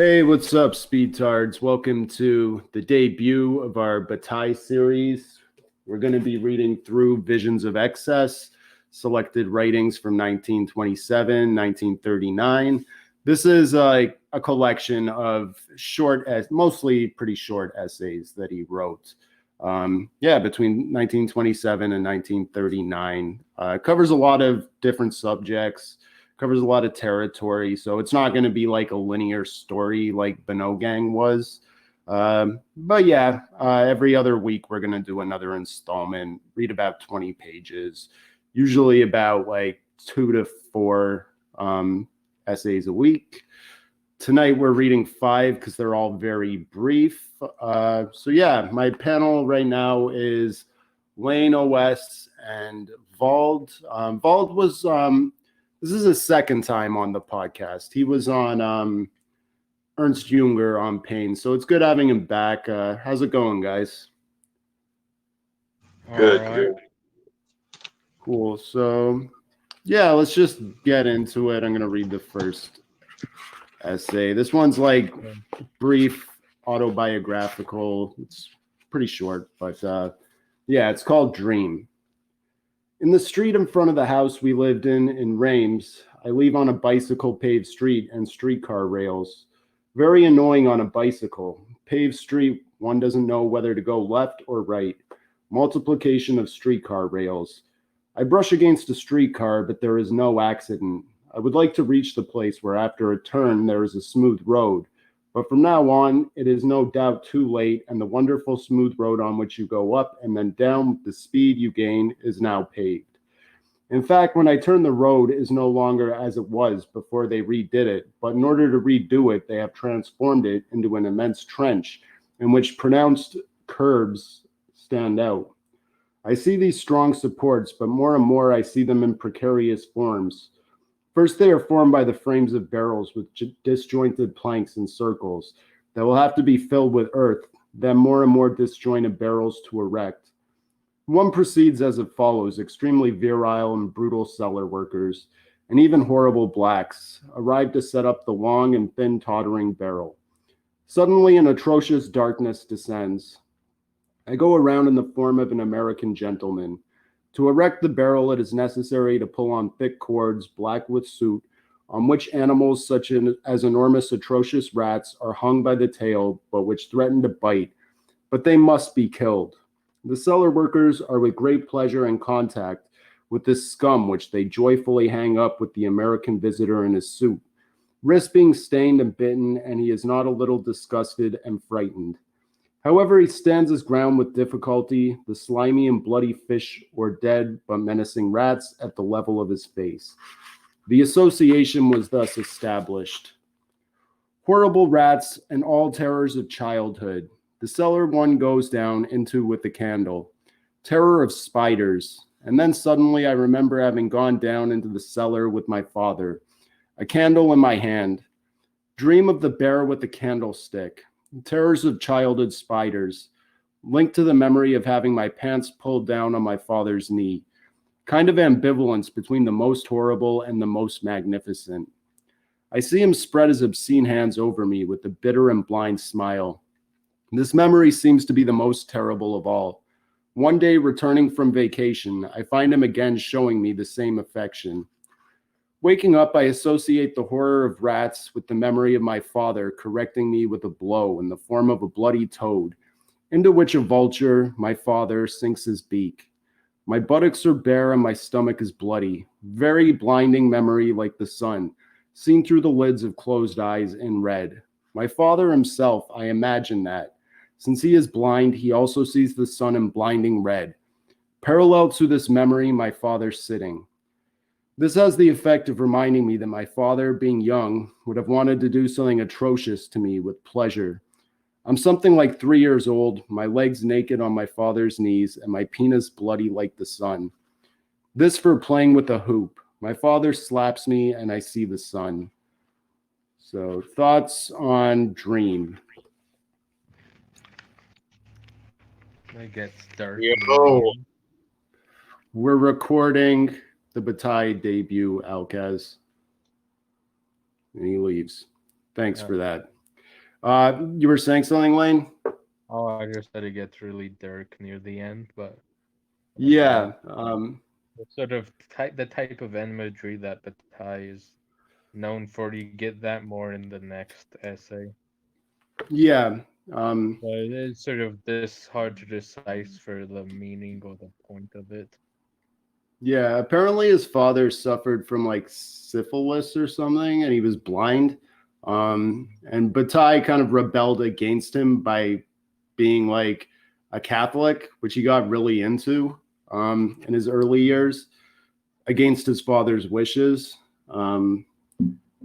Hey, what's up, Speedtards? Welcome to the debut of our Bataille series. We're going to be reading through Visions of Excess, selected writings from 1927, 1939. This is a collection of mostly pretty short essays that he wrote. Between 1927 and 1939. Covers a lot of different subjects, covers a lot of territory, so it's not going to be like a linear story like Bano Gang was. Every other week we're going to do another installment, read about 20 pages, usually about like 2 to 4 essays a week. Tonight we're reading 5 because they're all very brief. My panel right now is Lane OS and Vald. Vald was this is his second time on the podcast. He was on Ernst Junger on Pain, so it's good having him back. How's it going, guys? Good. Cool. So, yeah, let's just get into it. I'm going to read the first essay. This one's like brief, autobiographical. It's pretty short, but it's called Dream. In the street in front of the house we lived in Reims, I leave on a bicycle paved street and streetcar rails. Very annoying on a bicycle. Paved street, one doesn't know whether to go left or right. Multiplication of streetcar rails. I brush against a streetcar, but there is no accident. I would like to reach the place where after a turn there is a smooth road. But from now on, it is no doubt too late, and the wonderful smooth road on which you go up and then down with the speed you gain is now paved. In fact, when I turn, the road is no longer as it was before they redid it, but in order to redo it, they have transformed it into an immense trench in which pronounced curves stand out. I see these strong supports, but more and more I see them in precarious forms. First, they are formed by the frames of barrels with disjointed planks and circles that will have to be filled with earth, then more and more disjointed barrels to erect. One proceeds as it follows: extremely virile and brutal cellar workers, and even horrible blacks, arrive to set up the long and thin tottering barrel. Suddenly an atrocious darkness descends. I go around in the form of an American gentleman. To erect the barrel, it is necessary to pull on thick cords, black with soot, on which animals such as enormous, atrocious rats are hung by the tail, but which threaten to bite. But they must be killed. The cellar workers are with great pleasure in contact with this scum which they joyfully hang up with the American visitor in his suit. Risk being stained and bitten, and he is not a little disgusted and frightened. However, he stands his ground with difficulty, the slimy and bloody fish or dead but menacing rats at the level of his face. The association was thus established. Horrible rats and all terrors of childhood. The cellar one goes down into with the candle. Terror of spiders. And then suddenly I remember having gone down into the cellar with my father, a candle in my hand. Dream of the bear with the candlestick. Terrors of childhood spiders, linked to the memory of having my pants pulled down on my father's knee. Kind of ambivalence between the most horrible and the most magnificent. I see him spread his obscene hands over me with a bitter and blind smile. This memory seems to be the most terrible of all. One day, returning from vacation, I find him again showing me the same affection. Waking up, I associate the horror of rats with the memory of my father correcting me with a blow in the form of a bloody toad, into which a vulture, my father, sinks his beak. My buttocks are bare and my stomach is bloody. Very blinding memory like the sun, seen through the lids of closed eyes in red. My father himself, I imagine that. Since he is blind, he also sees the sun in blinding red. Parallel to this memory, my father sitting. This has the effect of reminding me that my father, being young, would have wanted to do something atrocious to me with pleasure. I'm something like 3 years old, my legs naked on my father's knees, and my penis bloody like the sun. This for playing with a hoop. My father slaps me, and I see the sun. So, thoughts on Dream? It gets dark. Yo. We're recording the Bataille debut, Alcaz. And he leaves. Thanks for that. You were saying something, Lane? Oh, I just said it gets really dark near the end, but Yeah. the sort of the type of imagery that Bataille is known for, you get that more in the next essay. Yeah. But it's sort of this hard to decipher the meaning or the point of it. Yeah. Apparently, his father suffered from like syphilis or something, and he was blind. And Bataille kind of rebelled against him by being like a Catholic, which he got really into in his early years against his father's wishes.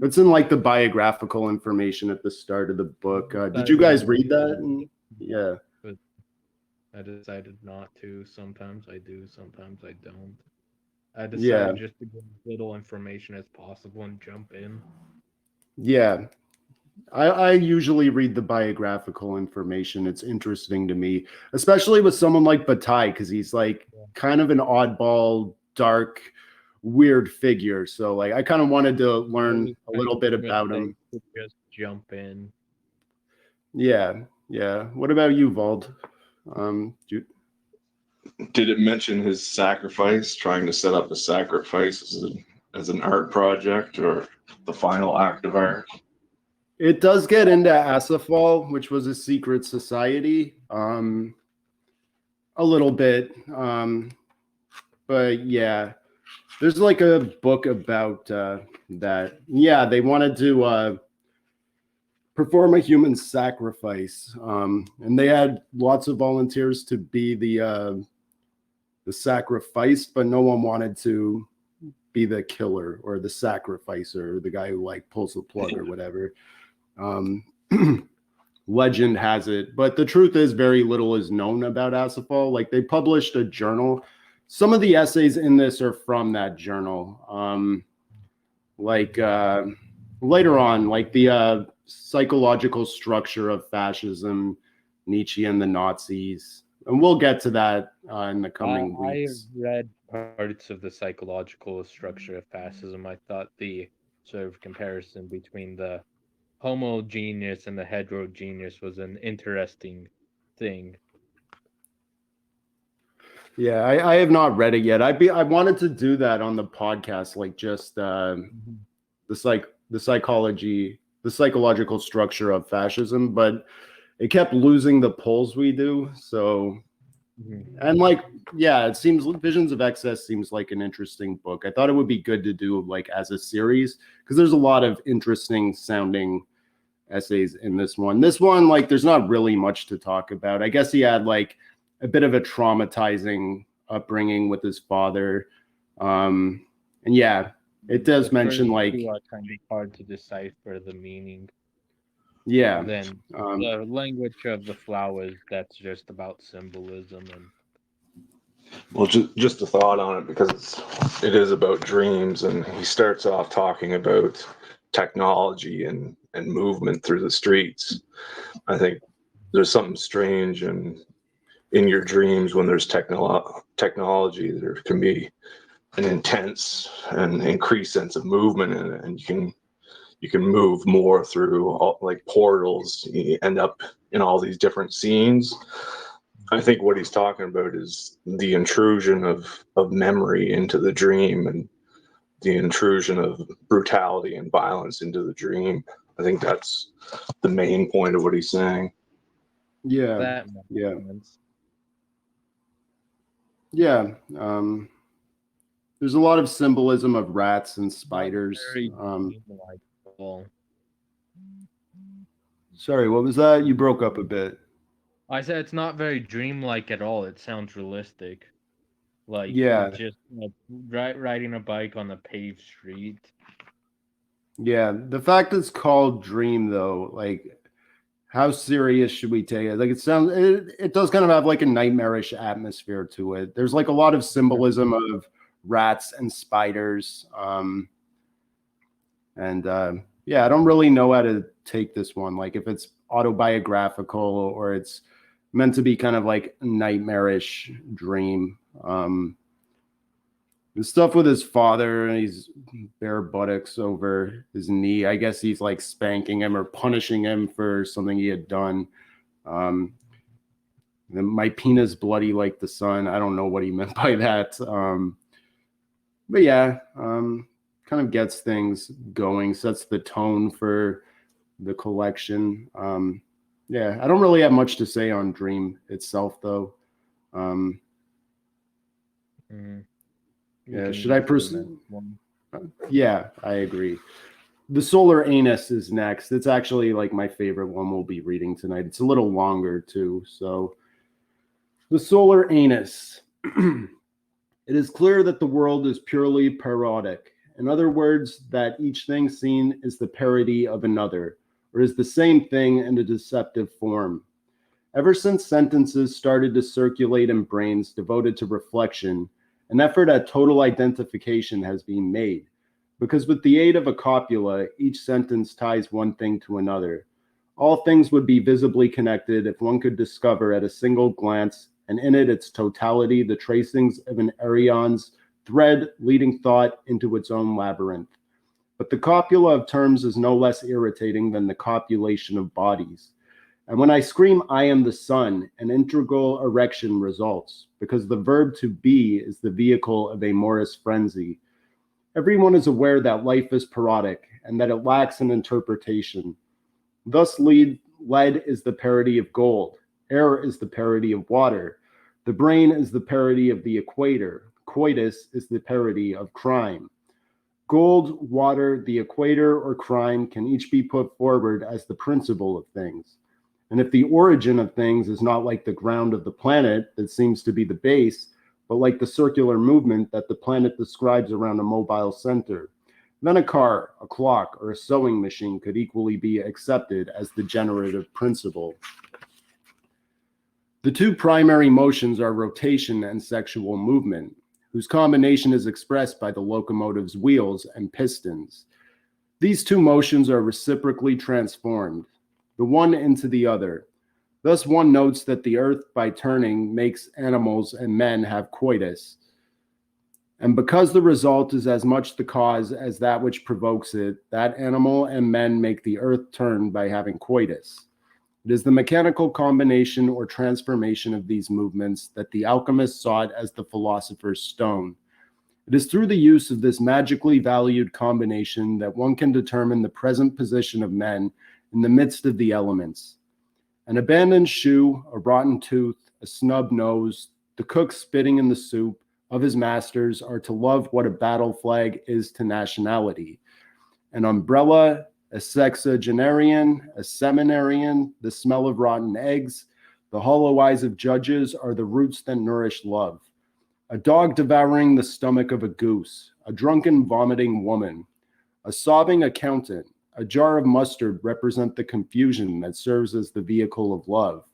It's in like the biographical information at the start of the book. Did you guys read that? Yeah. But I decided not to. Sometimes I do, sometimes I don't. I Yeah. decided just to get as little information as possible and jump in. Yeah. I usually read the biographical information. It's interesting to me, especially with someone like Bataille, because he's like kind of an oddball, dark, weird figure. So like I kind of wanted to learn a little bit about him. Just jump in. Yeah, yeah. What about you, Vald? Did it mention his sacrifice, trying to set up a sacrifice as an art project or the final act of art? It does get into Asafal, which was a secret society, a little bit. But yeah, there's like a book about that. Yeah, they wanted to perform a human sacrifice, and they had lots of volunteers to be the sacrificed, but no one wanted to be the killer or the sacrificer, or the guy who like pulls the plug or whatever. Legend has it, but the truth is very little is known about Asafal. Like they published a journal. Some of the essays in this are from that journal. Later on, like the psychological structure of fascism, Nietzsche and the Nazis, and we'll get to that in the coming weeks. I read parts of the psychological structure of fascism. I thought the sort of comparison between the homogeneous and the heterogeneous was an interesting thing. Yeah, I have not read it yet. I wanted to do that on the podcast, like just the psychological structure of fascism, but it kept losing the polls we do. So, and like, yeah, it seems Visions of Excess seems like an interesting book. I thought it would be good to do like as a series because there's a lot of interesting sounding essays in this one. This one, like, there's not really much to talk about. I guess he had like a bit of a traumatizing upbringing with his father. And yeah, it does mention like kind of hard to decipher the meaning. Yeah. Then the language of the flowers, that's just about symbolism and. Well, just a thought on it because it is about dreams, and he starts off talking about technology and movement through the streets. I think there's something strange in your dreams when there's technology. There can be an intense and increased sense of movement in it, and you can move more through like portals. You end up in all these different scenes. I think what he's talking about is the intrusion of memory into the dream and the intrusion of brutality and violence into the dream. I think that's the main point of what he's saying. Yeah. Yeah. There's a lot of symbolism of rats and spiders. Sorry, what was that? You broke up a bit. I said it's not very dreamlike at all. It sounds realistic. Like, yeah, just riding a bike on a paved street. Yeah, the fact it's called Dream, though, like, how serious should we take it? Like, it does kind of have like a nightmarish atmosphere to it. There's like a lot of symbolism of rats and spiders. Yeah, I don't really know how to take this one. Like, if it's autobiographical or it's meant to be kind of like a nightmarish dream. The stuff with his father, and he's bare buttocks over his knee. I guess he's like spanking him or punishing him for something he had done. My penis bloody like the sun. I don't know what he meant by that. But yeah, kind of gets things going, sets the tone for the collection. Yeah, I don't really have much to say on Dream itself, though. Yeah, should I proceed? Yeah, I agree. The Solar Anus is next. It's actually like my favorite one we'll be reading tonight. It's a little longer too. So, the Solar Anus. It is clear that the world is purely parodic. In other words, that each thing seen is the parody of another, or is the same thing in a deceptive form. Ever since sentences started to circulate in brains devoted to reflection, an effort at total identification has been made, because with the aid of a copula, each sentence ties one thing to another. All things would be visibly connected if one could discover at a single glance, and in it its totality, the tracings of an Arion's thread leading thought into its own labyrinth. But the copula of terms is no less irritating than the copulation of bodies. And when I scream, I am the sun, an integral erection results, because the verb to be is the vehicle of amorous frenzy. Everyone is aware that life is parodic and that it lacks an interpretation. Thus, lead is the parody of gold. Air is the parody of water. The brain is the parody of the equator. Coitus is the parody of crime. Gold, water, the equator, or crime can each be put forward as the principle of things. And if the origin of things is not like the ground of the planet that seems to be the base, but like the circular movement that the planet describes around a mobile center, then a car, a clock, or a sewing machine could equally be accepted as the generative principle. The two primary motions are rotation and sexual movement, whose combination is expressed by the locomotive's wheels and pistons. These two motions are reciprocally transformed, the one into the other. Thus one notes that the earth, by turning, makes animals and men have coitus. And because the result is as much the cause as that which provokes it, that animal and men make the earth turn by having coitus. It is the mechanical combination or transformation of these movements that the alchemist sought as the philosopher's stone. It is through the use of this magically valued combination that one can determine the present position of men in the midst of the elements. An abandoned shoe, a rotten tooth, a snub nose, the cook spitting in the soup of his masters are to love what a battle flag is to nationality. An umbrella, a sexagenarian, a seminarian, the smell of rotten eggs, the hollow eyes of judges are the roots that nourish love. A dog devouring the stomach of a goose, a drunken vomiting woman, a sobbing accountant, a jar of mustard represent the confusion that serves as the vehicle of love.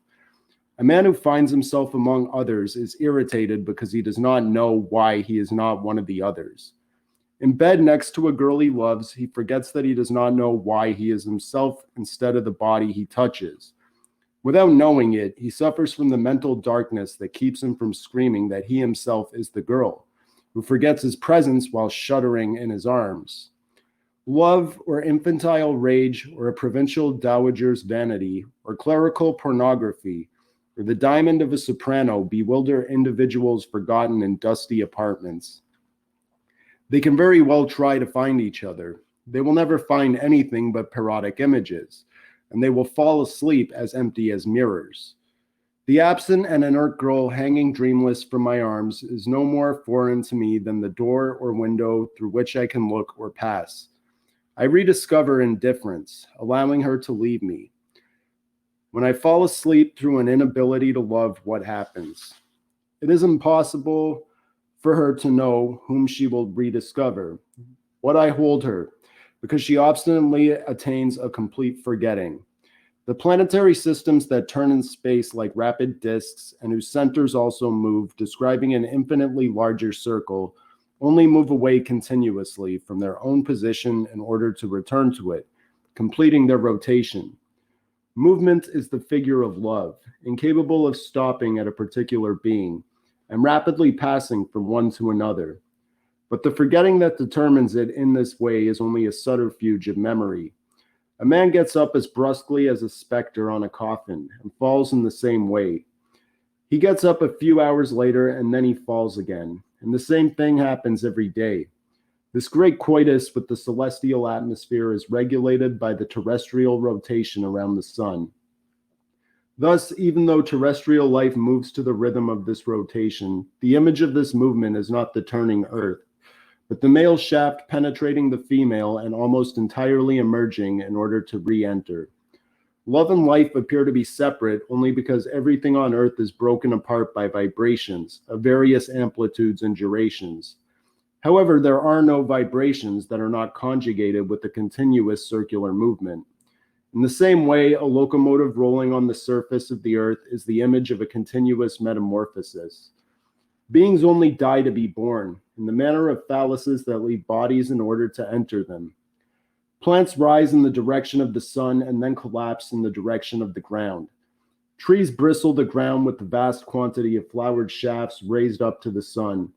A man who finds himself among others is irritated because he does not know why he is not one of the others. In bed next to a girl he loves, he forgets that he does not know why he is himself instead of the body he touches. Without knowing it, he suffers from the mental darkness that keeps him from screaming that he himself is the girl, who forgets his presence while shuddering in his arms. Love or infantile rage or a provincial dowager's vanity or clerical pornography or the diamond of a soprano bewilder individuals forgotten in dusty apartments. They can very well try to find each other. They will never find anything but parodic images, and they will fall asleep as empty as mirrors. The absent and inert girl hanging dreamless from my arms is no more foreign to me than the door or window through which I can look or pass. I rediscover indifference, allowing her to leave me. When I fall asleep through an inability to love, what happens? It is impossible for her to know whom she will rediscover, what I hold her, because she obstinately attains a complete forgetting. The planetary systems that turn in space like rapid disks and whose centers also move, describing an infinitely larger circle, only move away continuously from their own position in order to return to it, completing their rotation. Movement is the figure of love, incapable of stopping at a particular being, and rapidly passing from one to another. But the forgetting that determines it in this way is only a subterfuge of memory. A man gets up as brusquely as a specter on a coffin and falls in the same way. He gets up a few hours later and then he falls again, and the same thing happens every day. This great coitus with the celestial atmosphere is regulated by the terrestrial rotation around the sun. Thus, even though terrestrial life moves to the rhythm of this rotation, the image of this movement is not the turning earth, but the male shaft penetrating the female and almost entirely emerging in order to re-enter. Love and life appear to be separate only because everything on earth is broken apart by vibrations of various amplitudes and durations. However, there are no vibrations that are not conjugated with a continuous circular movement. In the same way, a locomotive rolling on the surface of the earth is the image of a continuous metamorphosis. Beings only die to be born, in the manner of phalluses that leave bodies in order to enter them. Plants rise in the direction of the sun and then collapse in the direction of the ground. Trees bristle the ground with the vast quantity of flowered shafts raised up to the sun.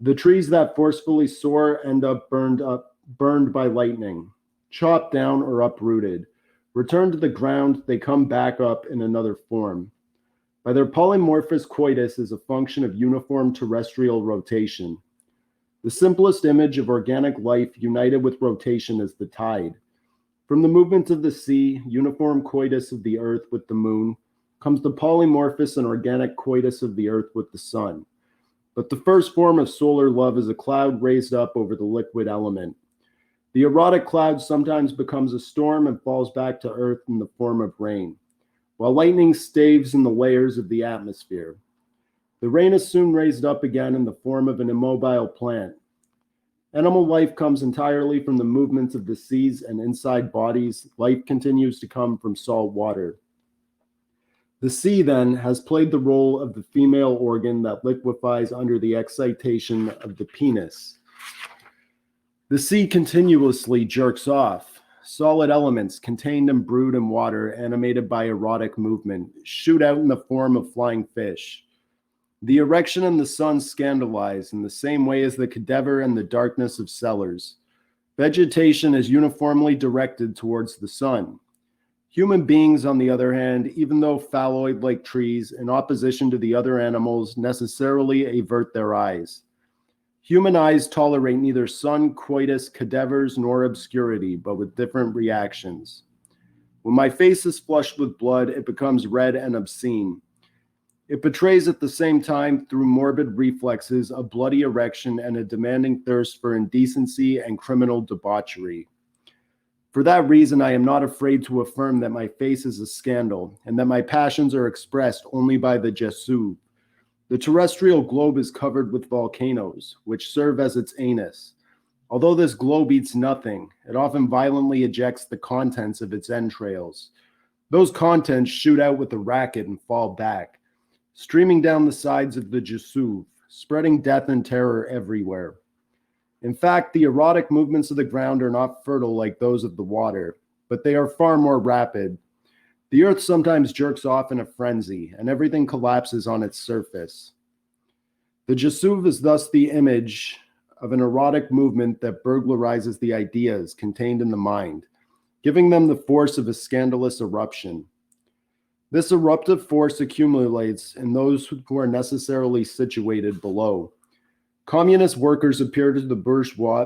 The trees that forcefully soar end up burned by lightning, chopped down or uprooted. Returned to the ground, they come back up in another form. By their polymorphous coitus is a function of uniform terrestrial rotation. The simplest image of organic life united with rotation is the tide. From the movement of the sea, uniform coitus of the earth with the moon, comes the polymorphous and organic coitus of the earth with the sun. But the first form of solar love is a cloud raised up over the liquid element. The erotic cloud sometimes becomes a storm and falls back to earth in the form of rain, while lightning staves in the layers of the atmosphere. The rain is soon raised up again in the form of an immobile plant. Animal life comes entirely from the movements of the seas, and inside bodies, life continues to come from salt water. The sea, then, has played the role of the female organ that liquefies under the excitation of the penis. The sea continuously jerks off. Solid elements contained and brewed in water, animated by erotic movement, shoot out in the form of flying fish. The erection and the sun scandalize in the same way as the cadaver and the darkness of cellars. Vegetation is uniformly directed towards the sun. Human beings, on the other hand, even though phalloid like trees, in opposition to the other animals, necessarily avert their eyes. Human eyes tolerate neither sun, coitus, cadavers, nor obscurity, but with different reactions. When my face is flushed with blood, it becomes red and obscene. It betrays at the same time, through morbid reflexes, a bloody erection and a demanding thirst for indecency and criminal debauchery. For that reason, I am not afraid to affirm that my face is a scandal, and that my passions are expressed only by the Jesuve. The terrestrial globe is covered with volcanoes, which serve as its anus. Although this globe eats nothing, it often violently ejects the contents of its entrails. Those contents shoot out with a racket and fall back, streaming down the sides of the Jesuve, spreading death and terror everywhere. In fact, the erotic movements of the ground are not fertile like those of the water, but they are far more rapid. The earth sometimes jerks off in a frenzy, and everything collapses on its surface. The Jesuve is thus the image of an erotic movement that burglarizes the ideas contained in the mind, giving them the force of a scandalous eruption. This eruptive force accumulates in those who are necessarily situated below. Communist workers appear to the bourgeois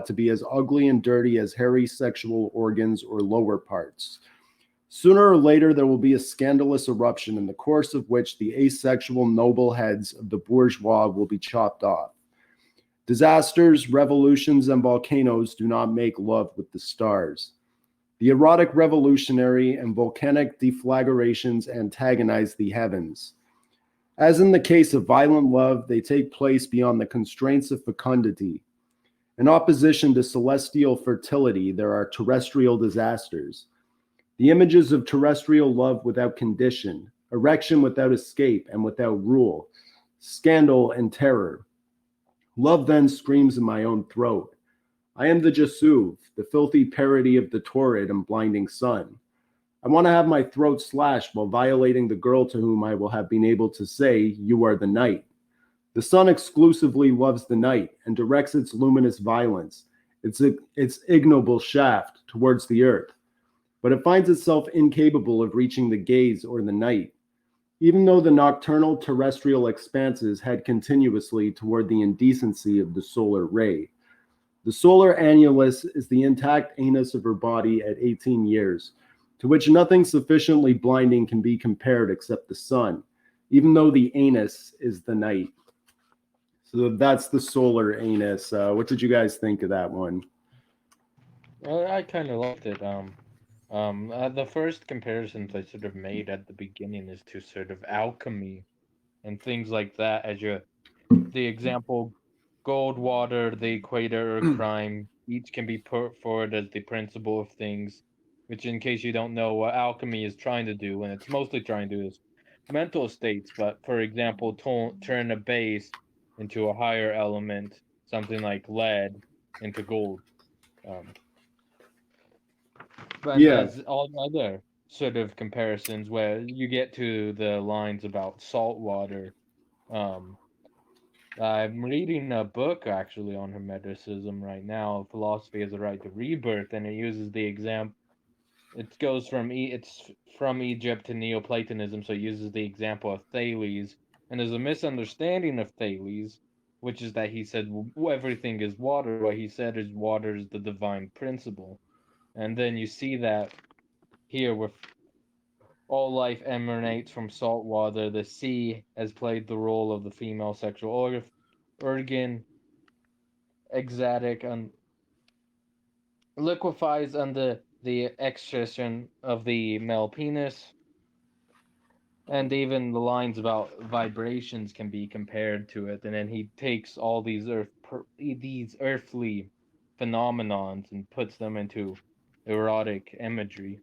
to be as ugly and dirty as hairy sexual organs or lower parts. Sooner or later, there will be a scandalous eruption in the course of which the asexual noble heads of the bourgeois will be chopped off. Disasters, revolutions, and volcanoes do not make love with the stars. The erotic revolutionary and volcanic deflagrations antagonize the heavens. As in the case of violent love, they take place beyond the constraints of fecundity. In opposition to celestial fertility, there are terrestrial disasters. The images of terrestrial love without condition, erection without escape and without rule, scandal and terror. Love then screams in my own throat. I am the Jesuve, the filthy parody of the torrid and blinding sun. I want to have my throat slashed while violating the girl to whom I will have been able to say, "You are the night." The sun exclusively loves the night and directs its luminous violence, its ignoble shaft, towards the earth, but it finds itself incapable of reaching the gaze or the night, even though the nocturnal terrestrial expanses head continuously toward the indecency of the solar ray. The solar annulus is the intact anus of her body at 18 years, to which nothing sufficiently blinding can be compared except the sun, even though the anus is the night. So that's the solar anus. What did you guys think of that one? Well, I kind of liked it. The first comparisons I sort of made at the beginning is to sort of alchemy and things like that. The example, gold, water, the equator, or crime, each can be put forward as the principle of things. Which, in case you don't know, what alchemy is trying to do, and it's mostly trying to do, is mental states. But for example, turn a base into a higher element, something like lead, into gold. Um, But Yeah, there's all other sort of comparisons where you get to the lines about salt water. Um, I'm reading a book actually on Hermeticism right now, Philosophy as a Right to Rebirth, and it uses the example. It goes from it's from Egypt to Neoplatonism, so it uses the example of Thales, and there's a misunderstanding of Thales, which is that he said everything is water. What he said is water is the divine principle, and then you see that here with all life emanates from salt water. The sea has played the role of the female sexual organ, exotic, and liquefies under the extraction of the male penis. And even the lines about vibrations can be compared to it. And then he takes all these earthly phenomenons and puts them into erotic imagery.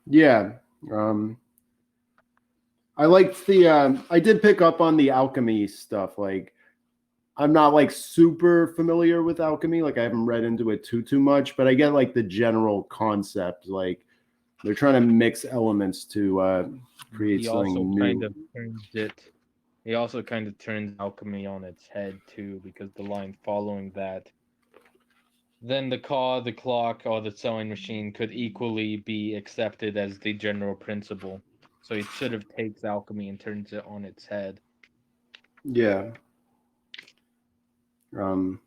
yeah. I liked the. I did pick up on the alchemy stuff. Like, I'm not like super familiar with alchemy. Like, I haven't read into it too much, but I get like the general concept. Like, they're trying to mix elements to create He also something kind new. of turns it. He also kind of turns alchemy on its head too, because the line following that, then the car, the clock, or the sewing machine could equally be accepted as the general principle. So he sort of takes alchemy and turns it on its head. Yeah. Um,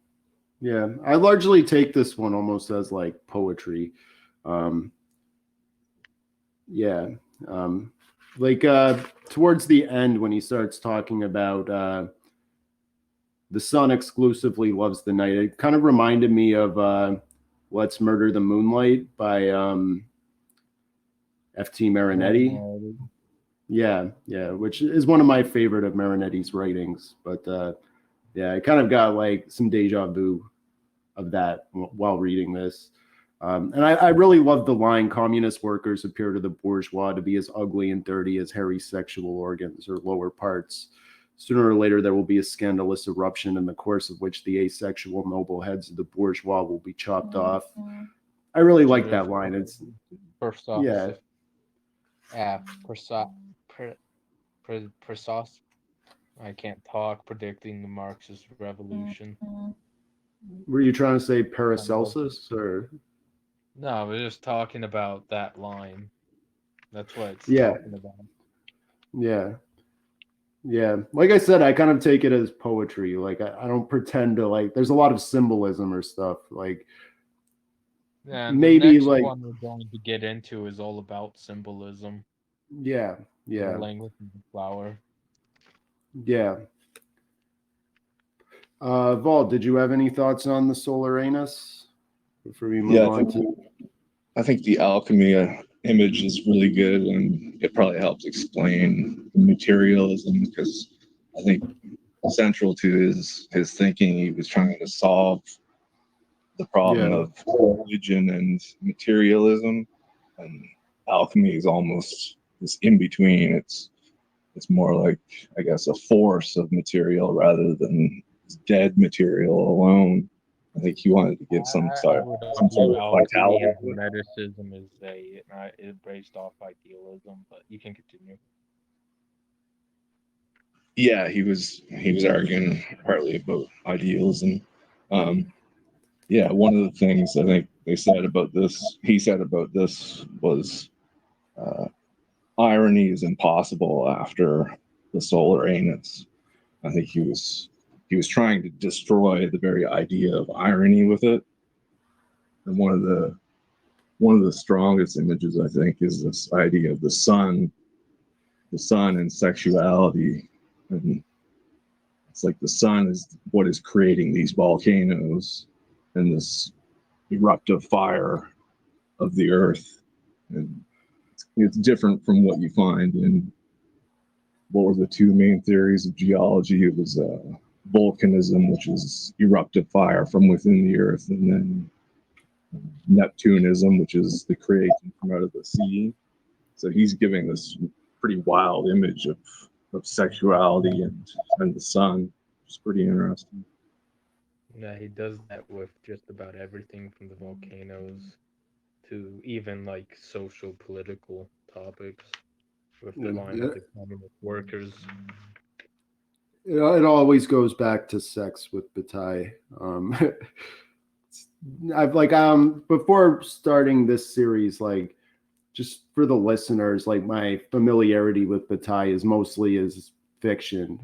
yeah. I largely take this one almost as like poetry. Um, yeah. Um, like towards the end when he starts talking about the sun exclusively loves the night, it kind of reminded me of Let's Murder the Moonlight by F.T. Marinetti. Yeah, yeah, which is one of my favorite of Marinetti's writings. But yeah, I kind of got like some deja vu of that while reading this. And I really love the line, communist workers appear to the bourgeois to be as ugly and dirty as hairy sexual organs or lower parts. Sooner or later, there will be a scandalous eruption in the course of which the asexual noble heads of the bourgeois will be chopped off. I really like that line. It's, yeah. Precise. I can't talk. Predicting the Marxist revolution. Were you trying to say Paracelsus or? No, we're just talking about that line. That's what it's Yeah, talking about. yeah, yeah. Like I said, I kind of take it as poetry. Like I don't pretend to like. There's a lot of symbolism or stuff. Like And the maybe next like one we're going to get into is all about symbolism. yeah, The yeah, language of the flower. yeah. Vol, did you have any thoughts on the solar anus before we move Yeah, on to? I think the alchemy image is really good, and it probably helps explain materialism because I think central to his thinking, he was trying to solve the problem Yeah, of religion and materialism, and alchemy is almost this in between. It's more like, I guess, a force of material rather than dead material alone. I think he wanted to give some I sort, would some argue sort of alchemy vitality and to it. hermeticism is based off idealism, but you can continue. Yeah, he was arguing partly about idealism. Yeah, one of the things I think he said about this was uh, irony is impossible after the solar anus. I think he was trying to destroy the very idea of irony with it. And one of the strongest images I think is this idea of the sun and sexuality. And it's like the sun is what is creating these volcanoes and this eruptive fire of the earth. And it's different from what you find in what were the two main theories of geology. It was volcanism, which is eruptive fire from within the earth, and then Neptunism, which is the creation from out of the sea. So he's giving this pretty wild image of sexuality and the sun. It's pretty interesting. Yeah, he does that with just about everything from the volcanoes to even like social political topics with the line of the communist workers. It always goes back to sex with Bataille. I've like before starting this series, like just for the listeners, like my familiarity with Bataille is mostly as fiction.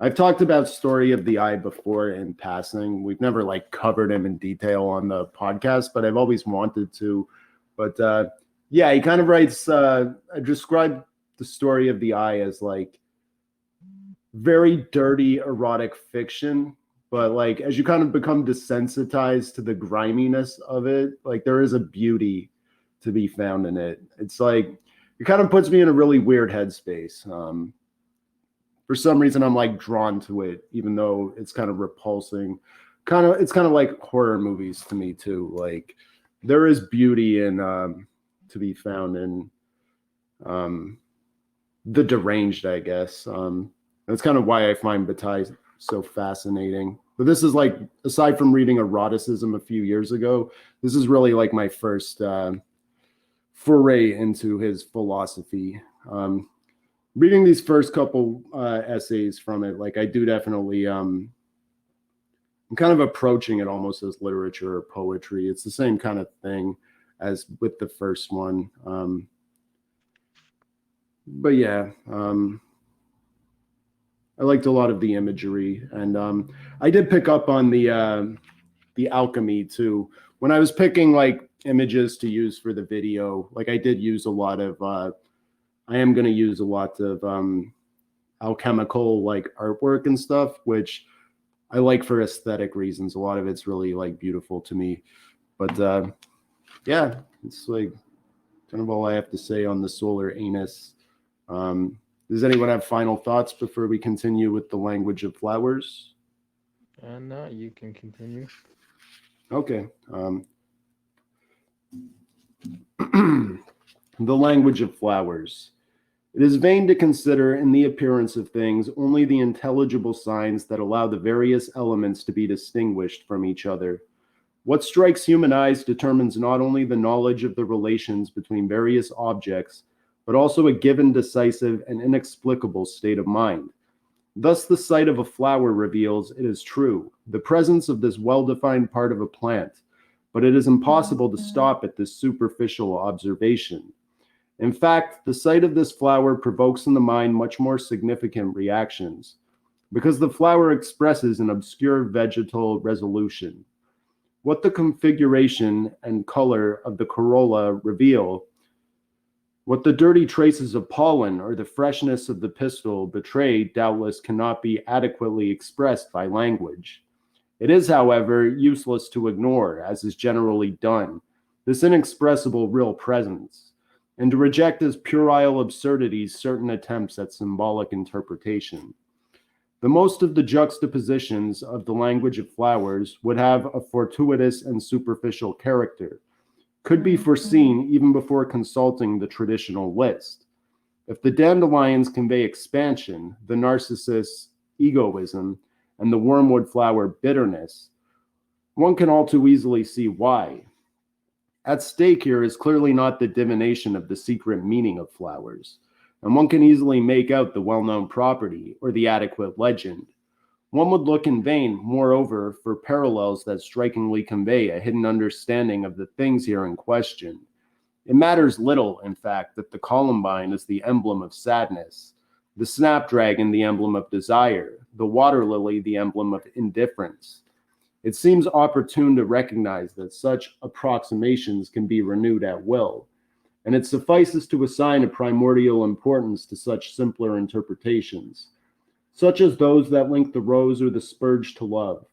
I've talked about Story of the Eye before in passing. We've never like covered him in detail on the podcast, but I've always wanted to. But yeah, he kind of writes. I describe the Story of the Eye as like very dirty erotic fiction, but like as you kind of become desensitized to the griminess of it, like there is a beauty to be found in it. It's like it kind of puts me in a really weird headspace. For some reason I'm like drawn to it, even though it's kind of repulsing. It's kind of like horror movies to me too. Like there is beauty in to be found in the deranged, I guess. That's kind of why I find Bataille so fascinating. But this is like, aside from reading eroticism a few years ago, this is really like my first foray into his philosophy. Reading these first couple essays from it, like I do definitely, I'm kind of approaching it almost as literature or poetry. It's the same kind of thing as with the first one. But yeah, I liked a lot of the imagery, and I did pick up on the alchemy too. When I was picking like images to use for the video, like I did use a lot of. I am going to use a lot of alchemical like artwork and stuff, which I like for aesthetic reasons. A lot of it's really like beautiful to me. But yeah, it's like kind of all I have to say on the solar anus. Does anyone have final thoughts before we continue with the language of flowers? No, you can continue. Okay. The language of flowers. It is vain to consider in the appearance of things only the intelligible signs that allow the various elements to be distinguished from each other. What strikes human eyes determines not only the knowledge of the relations between various objects, but also a given decisive and inexplicable state of mind. Thus, the sight of a flower reveals, it is true, the presence of this well-defined part of a plant, but it is impossible to stop at this superficial observation. In fact, the sight of this flower provokes in the mind much more significant reactions, because the flower expresses an obscure vegetal resolution. What the configuration and color of the corolla reveal, what the dirty traces of pollen or the freshness of the pistil betray, doubtless cannot be adequately expressed by language. It is, however, useless to ignore, as is generally done, this inexpressible real presence, and to reject as puerile absurdities certain attempts at symbolic interpretation. The most of the juxtapositions of the language of flowers would have a fortuitous and superficial character, could be foreseen even before consulting the traditional list. If the dandelions convey expansion, the narcissus egoism, and the wormwood flower bitterness, one can all too easily see why. At stake here is clearly not the divination of the secret meaning of flowers. and one can easily make out the well-known property or the adequate legend. One would look in vain, moreover, for parallels that strikingly convey a hidden understanding of the things here in question. It matters little, in fact, that the columbine is the emblem of sadness, the snapdragon the emblem of desire, the water lily the emblem of indifference. It seems opportune to recognize that such approximations can be renewed at will, and it suffices to assign a primordial importance to such simpler interpretations, such as those that link the rose or the spurge to love.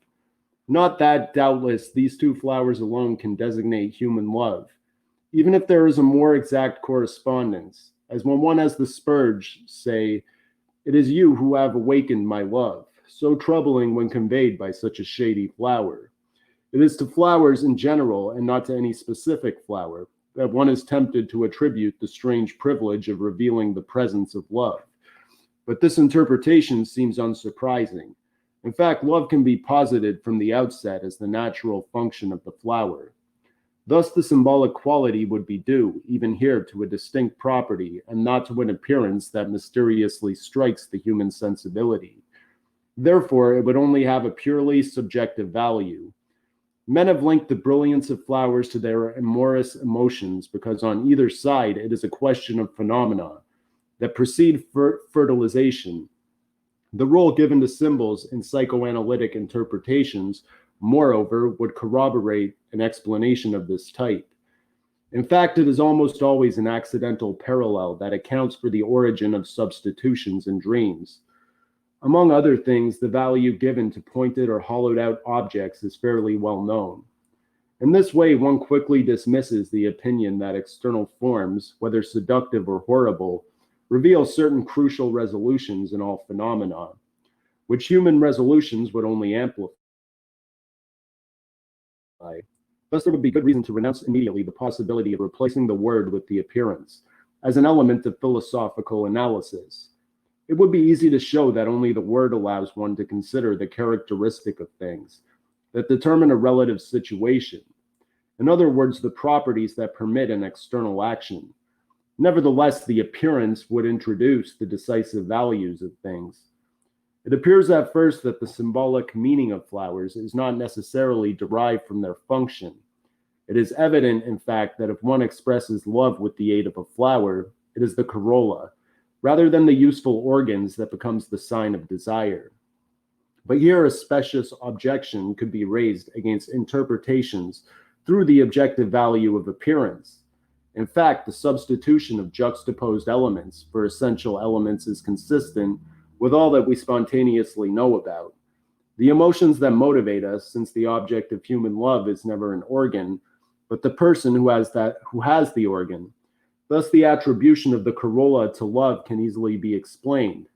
Not that, doubtless, these two flowers alone can designate human love, even if there is a more exact correspondence, as when one has the spurge say, "It is you who have awakened my love," so troubling when conveyed by such a shady flower. It is to flowers in general, and not to any specific flower, that one is tempted to attribute the strange privilege of revealing the presence of love. But this interpretation seems unsurprising. In fact, love can be posited from the outset as the natural function of the flower. Thus, the symbolic quality would be due, even here, to a distinct property and not to an appearance that mysteriously strikes the human sensibility. Therefore, it would only have a purely subjective value. Men have linked the brilliance of flowers to their amorous emotions because on either side it is a question of phenomena that precede fertilization. The role given to symbols in psychoanalytic interpretations, moreover, would corroborate an explanation of this type. In fact, it is almost always an accidental parallel that accounts for the origin of substitutions in dreams. Among other things, the value given to pointed or hollowed out objects is fairly well known. In this way, one quickly dismisses the opinion that external forms, whether seductive or horrible, reveal certain crucial resolutions in all phenomena, which human resolutions would only amplify. Thus, there would be good reason to renounce immediately the possibility of replacing the word with the appearance as an element of philosophical analysis. It would be easy to show that only the word allows one to consider the characteristic of things that determine a relative situation. In other words, the properties that permit an external action. Nevertheless, the appearance would introduce the decisive values of things. It appears at first that the symbolic meaning of flowers is not necessarily derived from their function. It is evident, in fact, that if one expresses love with the aid of a flower, it is the corolla, rather than the useful organs that becomes the sign of desire. But here a specious objection could be raised against interpretations through the objective value of appearance. In fact, the substitution of juxtaposed elements for essential elements is consistent with all that we spontaneously know about. The emotions that motivate us, since the object of human love is never an organ, but the person who has the organ. Thus, the attribution of the corolla to love can easily be explained.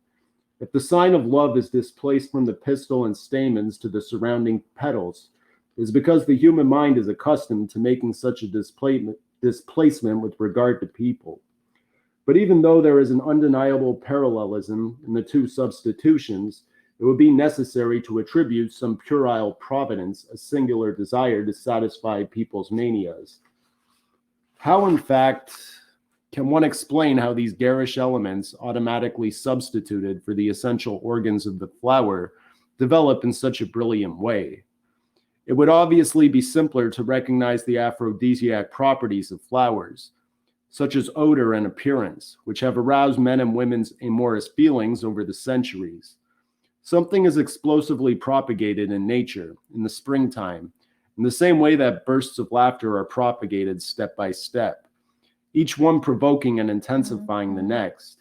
If the sign of love is displaced from the pistil and stamens to the surrounding petals, it is because the human mind is accustomed to making such a displacement with regard to people. But even though there is an undeniable parallelism in the two substitutions, it would be necessary to attribute some puerile providence, a singular desire to satisfy people's manias. How, in fact, can one explain how these garish elements, automatically substituted for the essential organs of the flower, develop in such a brilliant way? It would obviously be simpler to recognize the aphrodisiac properties of flowers, such as odor and appearance, which have aroused men and women's amorous feelings over the centuries. Something is explosively propagated in nature in the springtime, in the same way that bursts of laughter are propagated step by step, each one provoking and intensifying the next.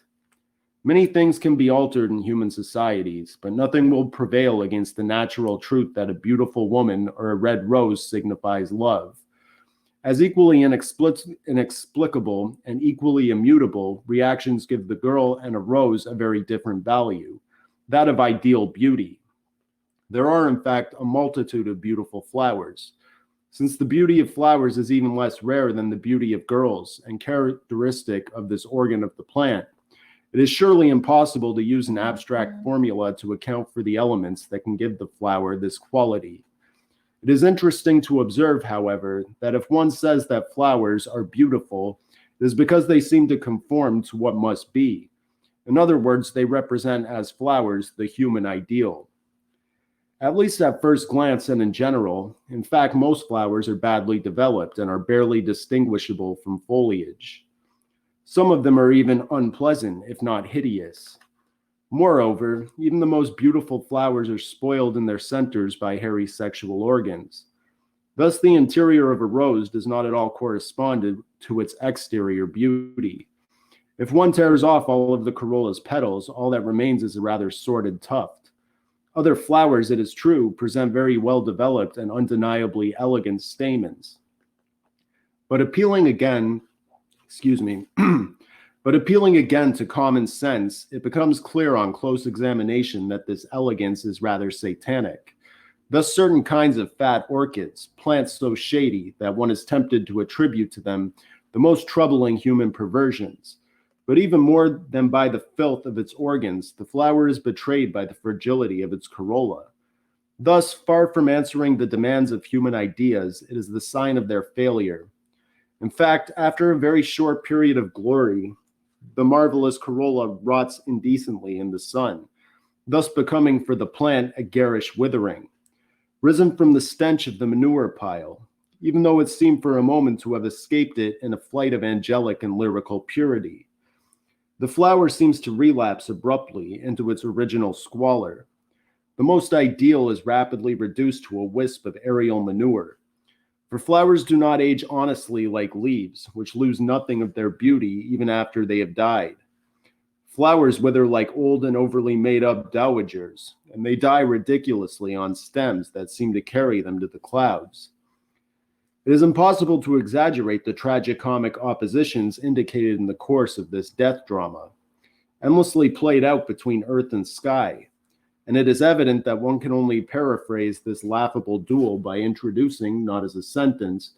Many things can be altered in human societies, but nothing will prevail against the natural truth that a beautiful woman or a red rose signifies love. As equally inexplicable and equally immutable, reactions give the girl and a rose a very different value, that of ideal beauty. There are, in fact, a multitude of beautiful flowers. Since the beauty of flowers is even less rare than the beauty of girls and characteristic of this organ of the plant, it is surely impossible to use an abstract formula to account for the elements that can give the flower this quality. It is interesting to observe, however, that if one says that flowers are beautiful, it is because they seem to conform to what must be, In other words, they represent as flowers the human ideal. At least at first glance and in general, in fact, most flowers are badly developed and are barely distinguishable from foliage. Some of them are even unpleasant, if not hideous. Moreover, even the most beautiful flowers are spoiled in their centers by hairy sexual organs. Thus, the interior of a rose does not at all correspond to its exterior beauty. If one tears off all of the corolla's petals, all that remains is a rather sordid tuft. Other flowers, it is true, present very well developed and undeniably elegant stamens. But appealing again to common sense, it becomes clear on close examination that this elegance is rather satanic. Thus, certain kinds of fat orchids, plants so shady that one is tempted to attribute to them the most troubling human perversions. But even more than by the filth of its organs, the flower is betrayed by the fragility of its corolla. Thus, far from answering the demands of human ideas, it is the sign of their failure. In fact, after a very short period of glory, the marvelous corolla rots indecently in the sun, thus becoming for the plant a garish withering, risen from the stench of the manure pile, even though it seemed for a moment to have escaped it in a flight of angelic and lyrical purity. The flower seems to relapse abruptly into its original squalor. The most ideal is rapidly reduced to a wisp of aerial manure. For flowers do not age honestly like leaves, which lose nothing of their beauty even after they have died. Flowers wither like old and overly made-up dowagers, and they die ridiculously on stems that seem to carry them to the clouds. It is impossible to exaggerate the tragicomic oppositions indicated in the course of this death drama, endlessly played out between earth and sky, and it is evident that one can only paraphrase this laughable duel by introducing, not as a sentence,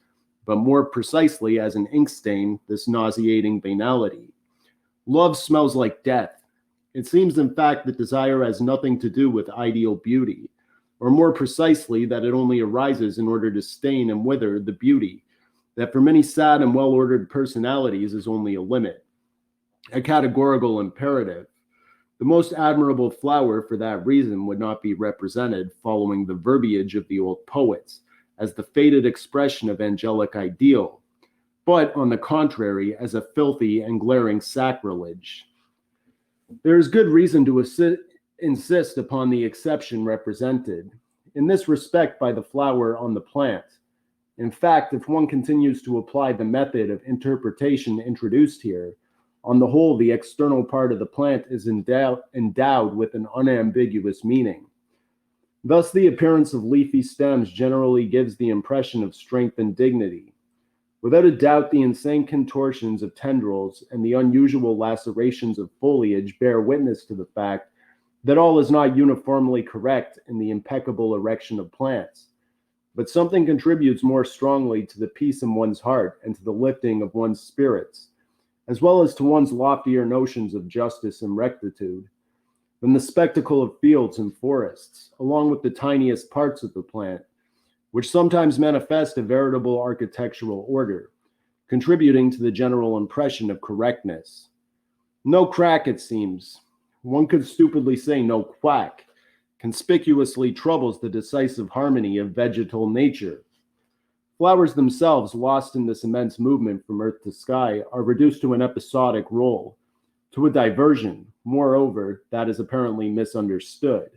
but more precisely as an ink stain, this nauseating banality. Love smells like death. It seems, in fact, that desire has nothing to do with ideal beauty, or more precisely, that it only arises in order to stain and wither the beauty that for many sad and well-ordered personalities is only a limit, a categorical imperative. The most admirable flower, for that reason, would not be represented, following the verbiage of the old poets, as the faded expression of angelic ideal, but, on the contrary, as a filthy and glaring sacrilege. There is good reason to insist upon the exception represented, in this respect by the flower on the plant. In fact, if one continues to apply the method of interpretation introduced here, on the whole, the external part of the plant is endowed with an unambiguous meaning. Thus, the appearance of leafy stems generally gives the impression of strength and dignity. Without a doubt, the insane contortions of tendrils and the unusual lacerations of foliage bear witness to the fact that all is not uniformly correct in the impeccable erection of plants, but something contributes more strongly to the peace in one's heart and to the lifting of one's spirits, as well as to one's loftier notions of justice and rectitude, than the spectacle of fields and forests, along with the tiniest parts of the plant, which sometimes manifest a veritable architectural order, contributing to the general impression of correctness. No crack, it seems, one could stupidly say no quack, conspicuously troubles the decisive harmony of vegetal nature. Flowers themselves, lost in this immense movement from earth to sky, are reduced to an episodic role, to a diversion, moreover, that is apparently misunderstood.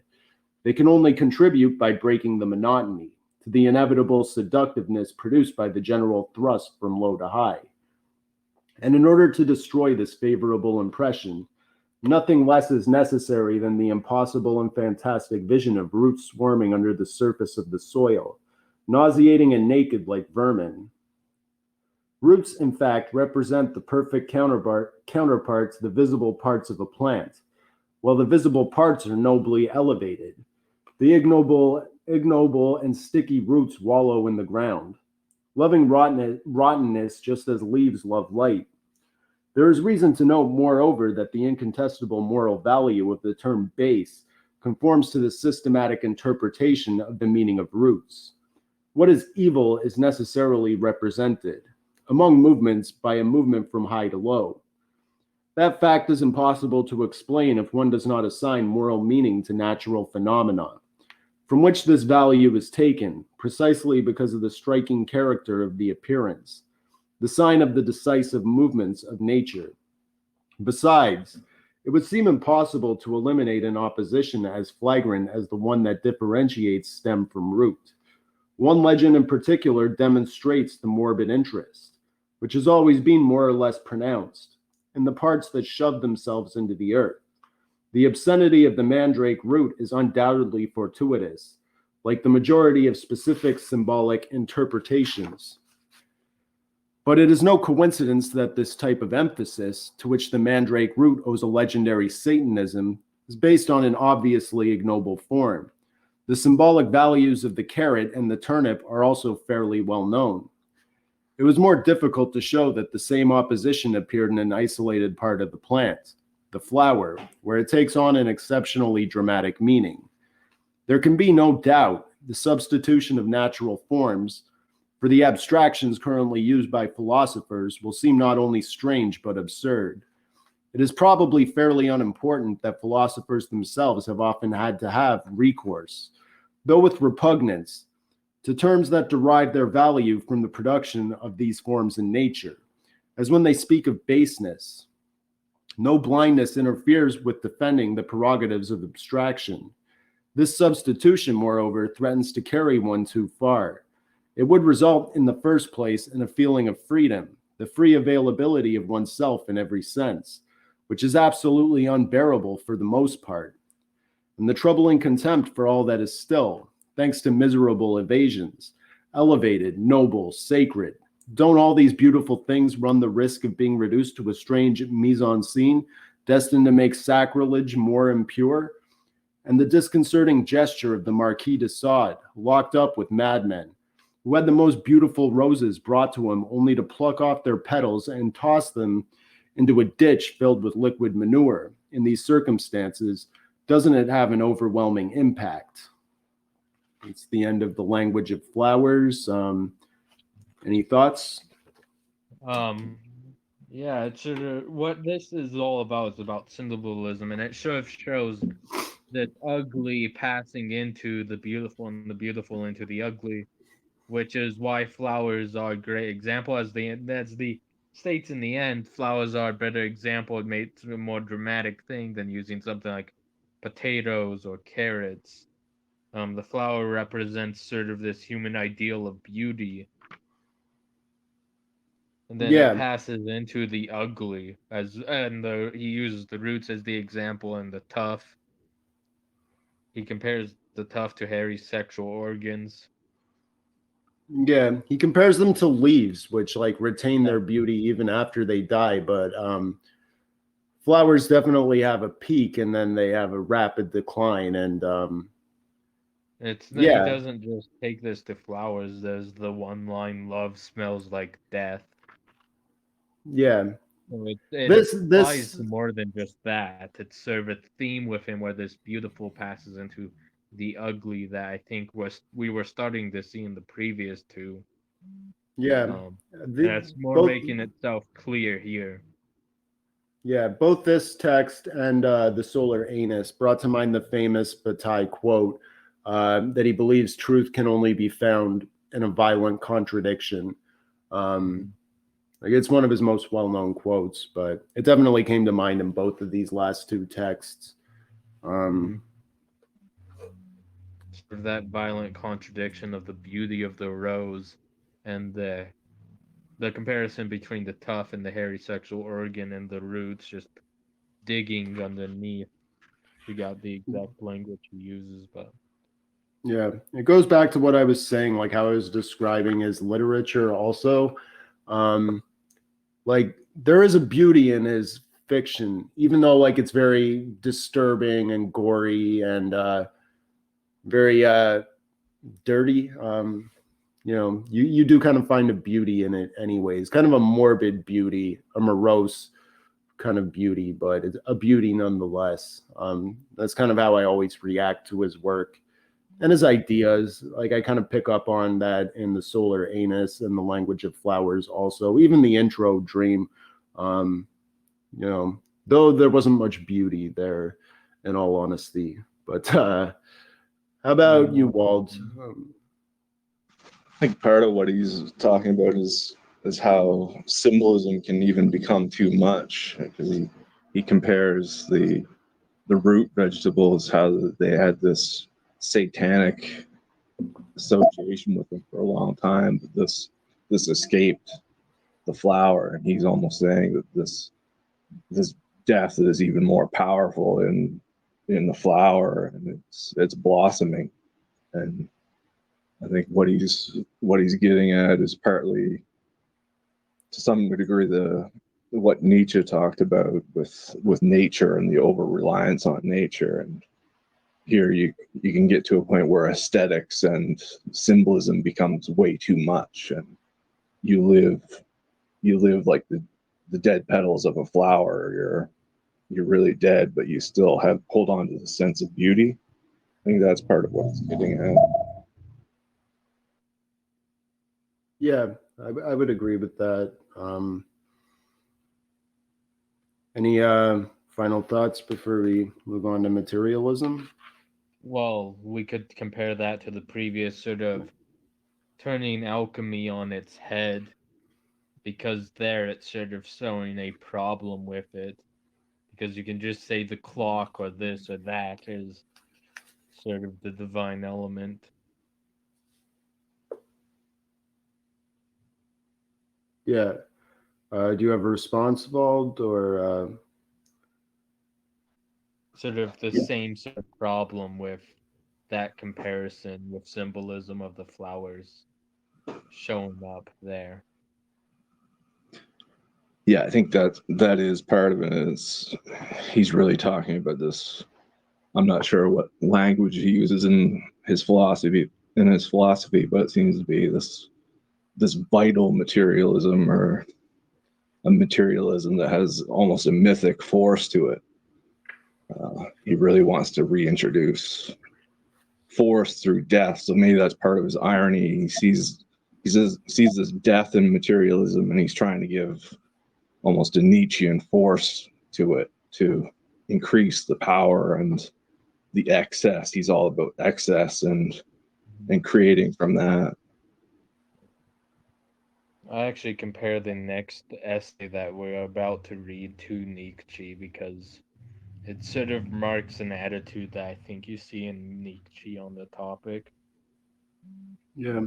They can only contribute by breaking the monotony, to the inevitable seductiveness produced by the general thrust from low to high. And in order to destroy this favorable impression, nothing less is necessary than the impossible and fantastic vision of roots swarming under the surface of the soil, nauseating and naked like vermin. Roots, in fact, represent the perfect counterpart to the visible parts of a plant, while the visible parts are nobly elevated. The ignoble and sticky roots wallow in the ground, loving rottenness just as leaves love light. There is reason to note, moreover, that the incontestable moral value of the term base conforms to the systematic interpretation of the meaning of roots. What is evil is necessarily represented, among movements, by a movement from high to low. That fact is impossible to explain if one does not assign moral meaning to natural phenomena, from which this value is taken, precisely because of the striking character of the appearance, the sign of the decisive movements of nature. Besides, it would seem impossible to eliminate an opposition as flagrant as the one that differentiates stem from root. One legend in particular demonstrates the morbid interest, which has always been more or less pronounced, in the parts that shove themselves into the earth. The obscenity of the mandrake root is undoubtedly fortuitous, like the majority of specific symbolic interpretations. But it is no coincidence that this type of emphasis, to which the mandrake root owes a legendary Satanism, is based on an obviously ignoble form. The symbolic values of the carrot and the turnip are also fairly well known. It was more difficult to show that the same opposition appeared in an isolated part of the plant, the flower, where it takes on an exceptionally dramatic meaning. There can be no doubt the substitution of natural forms for the abstractions currently used by philosophers will seem not only strange but absurd. It is probably fairly unimportant that philosophers themselves have often had to have recourse, though with repugnance, to terms that derive their value from the production of these forms in nature, as when they speak of baseness. No blindness interferes with defending the prerogatives of abstraction. This substitution, moreover, threatens to carry one too far. It would result, in the first place, in a feeling of freedom, the free availability of oneself in every sense, which is absolutely unbearable for the most part, and the troubling contempt for all that is still, thanks to miserable evasions, elevated, noble, sacred. Don't all these beautiful things run the risk of being reduced to a strange mise-en-scene, destined to make sacrilege more impure? And the disconcerting gesture of the Marquis de Sade, locked up with madmen, who had the most beautiful roses brought to him only to pluck off their petals and toss them into a ditch filled with liquid manure. In these circumstances, doesn't it have an overwhelming impact? It's the end of the language of flowers. Any thoughts? Yeah, it's sort of what this is all about is about symbolism, and it sort of shows that ugly passing into the beautiful and the beautiful into the ugly, which is why flowers are a great example. As the states in the end, flowers are a better example. It makes a more dramatic thing than using something like potatoes or carrots. The flower represents sort of this human ideal of beauty, and then it Yeah, passes into the ugly he uses the roots as the example, and the tough. He compares the tough to Harry's sexual organs. yeah. He compares them to leaves, which like retain Yeah. their beauty even after they die. But flowers definitely have a peak and then they have a rapid decline. And He yeah, doesn't just take this to flowers. There's the one line, "Love smells like death." yeah. So it applies This to more than just that. It's sort of a theme with him where this beautiful passes into the ugly that I think we were starting to see in the previous two. yeah. That's more Both making itself clear here. Yeah, both this text and the solar anus brought to mind the famous Bataille quote that he believes truth can only be found in a violent contradiction. Like it's one of his most well-known quotes, but it definitely came to mind in both of these last two texts. Sort of that violent contradiction of the beauty of the rose and the comparison between the tough and the hairy sexual organ and the roots just digging underneath. Forgot the exact language he uses, but Yeah, it goes back to what I was saying, like how I was describing his literature also. Like there is a beauty in his fiction, even though like it's very disturbing and gory and very dirty. You do kind of find a beauty in it anyways, kind of a morbid beauty, a morose kind of beauty, but it's a beauty nonetheless. That's kind of how I always react to his work and his ideas. Like I kind of pick up on that in the solar anus and the language of flowers also, even the intro dream. you know, though there wasn't much beauty there, in all honesty. But how about you, Wald? I think part of what he's talking about is how symbolism can even become too much, because he compares the root vegetables, how they had this satanic association with them for a long time, but this escaped the flower, and he's almost saying that this death is even more powerful in the flower, and it's blossoming. And I think what he's getting at is partly, to some degree, the what Nietzsche talked about with nature and the over reliance on nature. And here you can get to a point where aesthetics and symbolism becomes way too much, and you live like the dead petals of a flower. You're really dead, but you still have hold on to the sense of beauty. I think that's part of what it's getting at. Yeah, I would agree with that. Any final thoughts before we move on to materialism? Well, we could compare that to the previous sort of turning alchemy on its head, because there it's sort of showing a problem with it, because you can just say the clock or this or that is sort of the divine element. Yeah. Do you have a response, Wald, or Sort of the same sort of problem with that comparison with symbolism of the flowers showing up there. Yeah, I think that is part of it. Is he's really talking about this. I'm not sure what language he uses in his philosophy, but it seems to be this vital materialism, or a materialism that has almost a mythic force to it. He really wants to reintroduce force through death. So maybe that's part of his irony. He sees this death in materialism, and he's trying to give almost a Nietzschean force to it to increase the power and the excess. He's all about excess and creating from that. I actually compare the next essay that we're about to read to Nietzsche, because it sort of marks an attitude that I think you see in Nietzsche on the topic. yeah,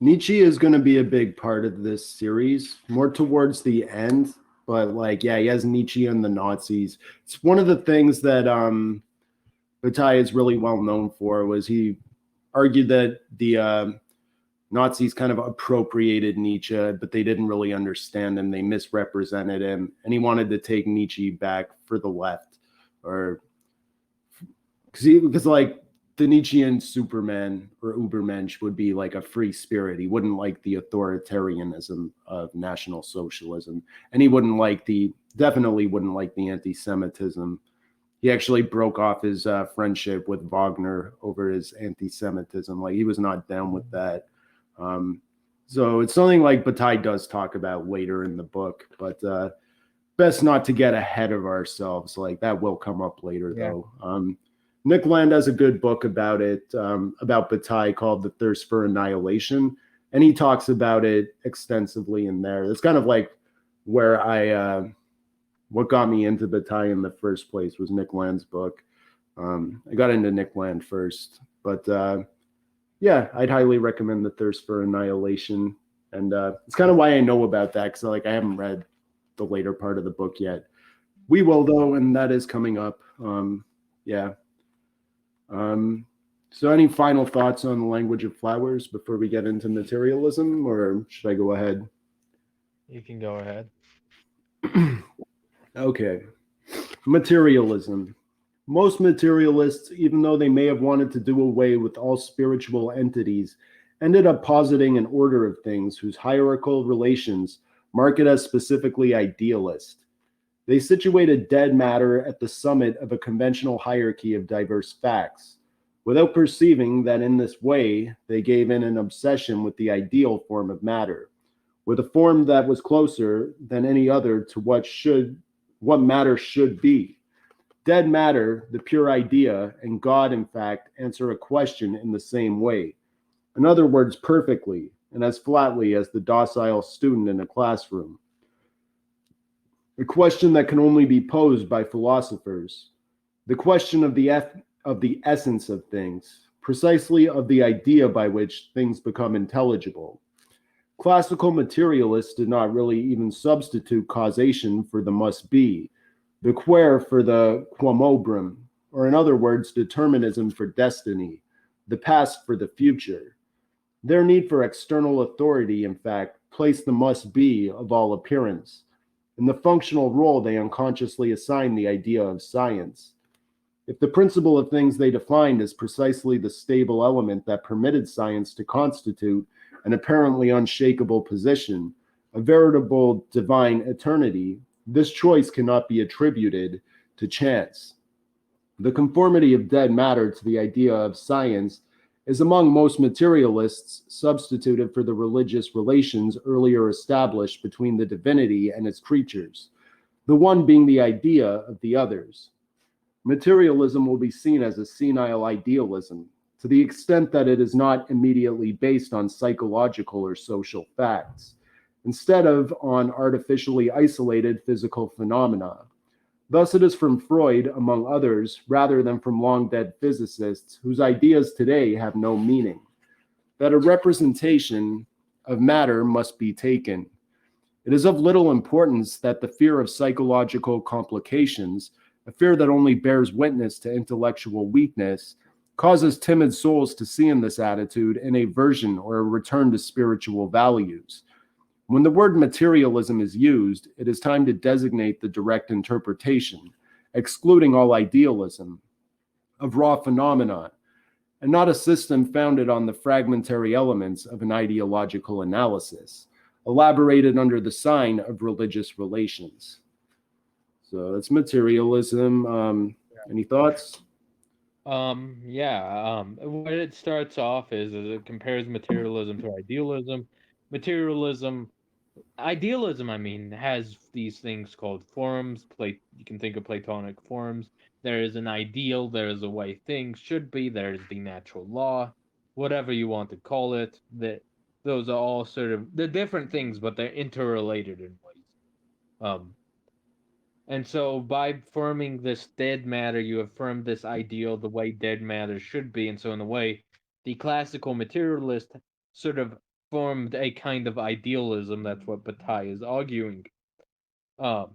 Nietzsche is going to be a big part of this series, more towards the end. But like, yeah, he has Nietzsche and the Nazis. It's one of the things that Bataille is really well known for. Was he argued that the Nazis kind of appropriated Nietzsche, but they didn't really understand him. They misrepresented him, and he wanted to take Nietzsche back for the left, or because like the Nietzschean Superman or Ubermensch would be like a free spirit. He wouldn't like the authoritarianism of National Socialism, and he definitely wouldn't like the anti-Semitism. He actually broke off his friendship with Wagner over his anti-Semitism. Like he was not down with that. So it's something like Bataille does talk about later in the book, but best not to get ahead of ourselves. Like that will come up later, though. Nick Land has a good book about it, about Bataille, called The Thirst for Annihilation, and he talks about it extensively in there. It's kind of like where what got me into Bataille in the first place was Nick Land's book. I got into Nick Land first, but yeah, I'd highly recommend The Thirst for Annihilation. And it's kind of why I know about that, because like I haven't read the later part of the book yet. We will, though, and that is coming up. Yeah. So any final thoughts on the language of flowers before we get into materialism, or should I go ahead? You can go ahead. Okay. Materialism. Most materialists, even though they may have wanted to do away with all spiritual entities, ended up positing an order of things whose hierarchical relations mark it as specifically idealist. They situated dead matter at the summit of a conventional hierarchy of diverse facts, without perceiving that in this way they gave in an obsession with the ideal form of matter, with a form that was closer than any other to what should what matter should be. Dead matter, the pure idea, and God, in fact, answer a question in the same way. In other words, perfectly, and as flatly as the docile student in a classroom. A question that can only be posed by philosophers. The question of the essence of things, precisely of the idea by which things become intelligible. Classical materialists did not really even substitute causation for the must be, the quare for the quamobrum, or in other words, determinism for destiny, the past for the future. Their need for external authority, in fact, placed the must be of all appearance in the functional role they unconsciously assigned the idea of science. If the principle of things they defined is precisely the stable element that permitted science to constitute an apparently unshakable position, a veritable divine eternity, this choice cannot be attributed to chance. The conformity of dead matter to the idea of science is among most materialists substituted for the religious relations earlier established between the divinity and its creatures, the one being the idea of the others. Materialism will be seen as a senile idealism, to the extent that it is not immediately based on psychological or social facts, instead of on artificially isolated physical phenomena. Thus, it is from Freud, among others, rather than from long-dead physicists whose ideas today have no meaning, that a representation of matter must be taken. It is of little importance that the fear of psychological complications, a fear that only bears witness to intellectual weakness, causes timid souls to see in this attitude an aversion or a return to spiritual values. When the word materialism is used, it is time to designate the direct interpretation, excluding all idealism, of raw phenomena, and not a system founded on the fragmentary elements of an ideological analysis, elaborated under the sign of religious relations. So that's materialism. Any thoughts? What it starts off is it compares materialism to idealism. Materialism, idealism, I mean, has these things called forms. You can think of Platonic forms. There is an ideal, there is a way things should be, there is the natural law, whatever you want to call it. That those are all sort of they're different things, but they're interrelated in ways. Um, and so by forming this dead matter, you affirm this ideal the way dead matter should be. And so in a way, the classical materialist sort of formed a kind of idealism. That's what Bataille is arguing. Um,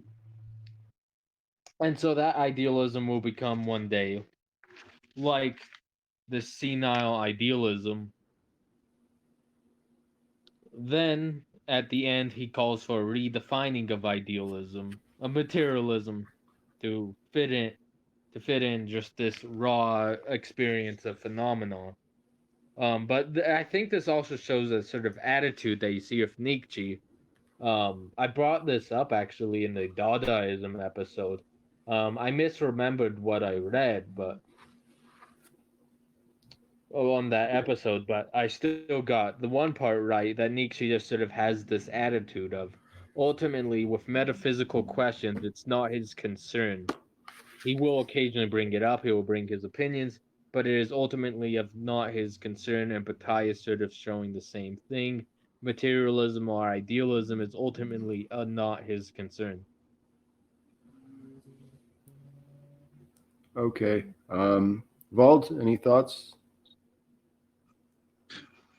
and so that idealism will become one day like the senile idealism. Then at the end, he calls for a redefining of idealism, of materialism, to fit in just this raw experience of phenomenon. But I think this also shows a sort of attitude that you see with Nietzsche. I brought this up actually in the Dadaism episode. I misremembered what I read, but on that episode, but I still got the one part right that Nietzsche just sort of has this attitude of ultimately with metaphysical questions, it's not his concern. He will occasionally bring it up, he will bring his opinions, but it is ultimately of not his concern, and Bataille is sort of showing the same thing. Materialism or idealism is ultimately not his concern. Okay. Vald, any thoughts?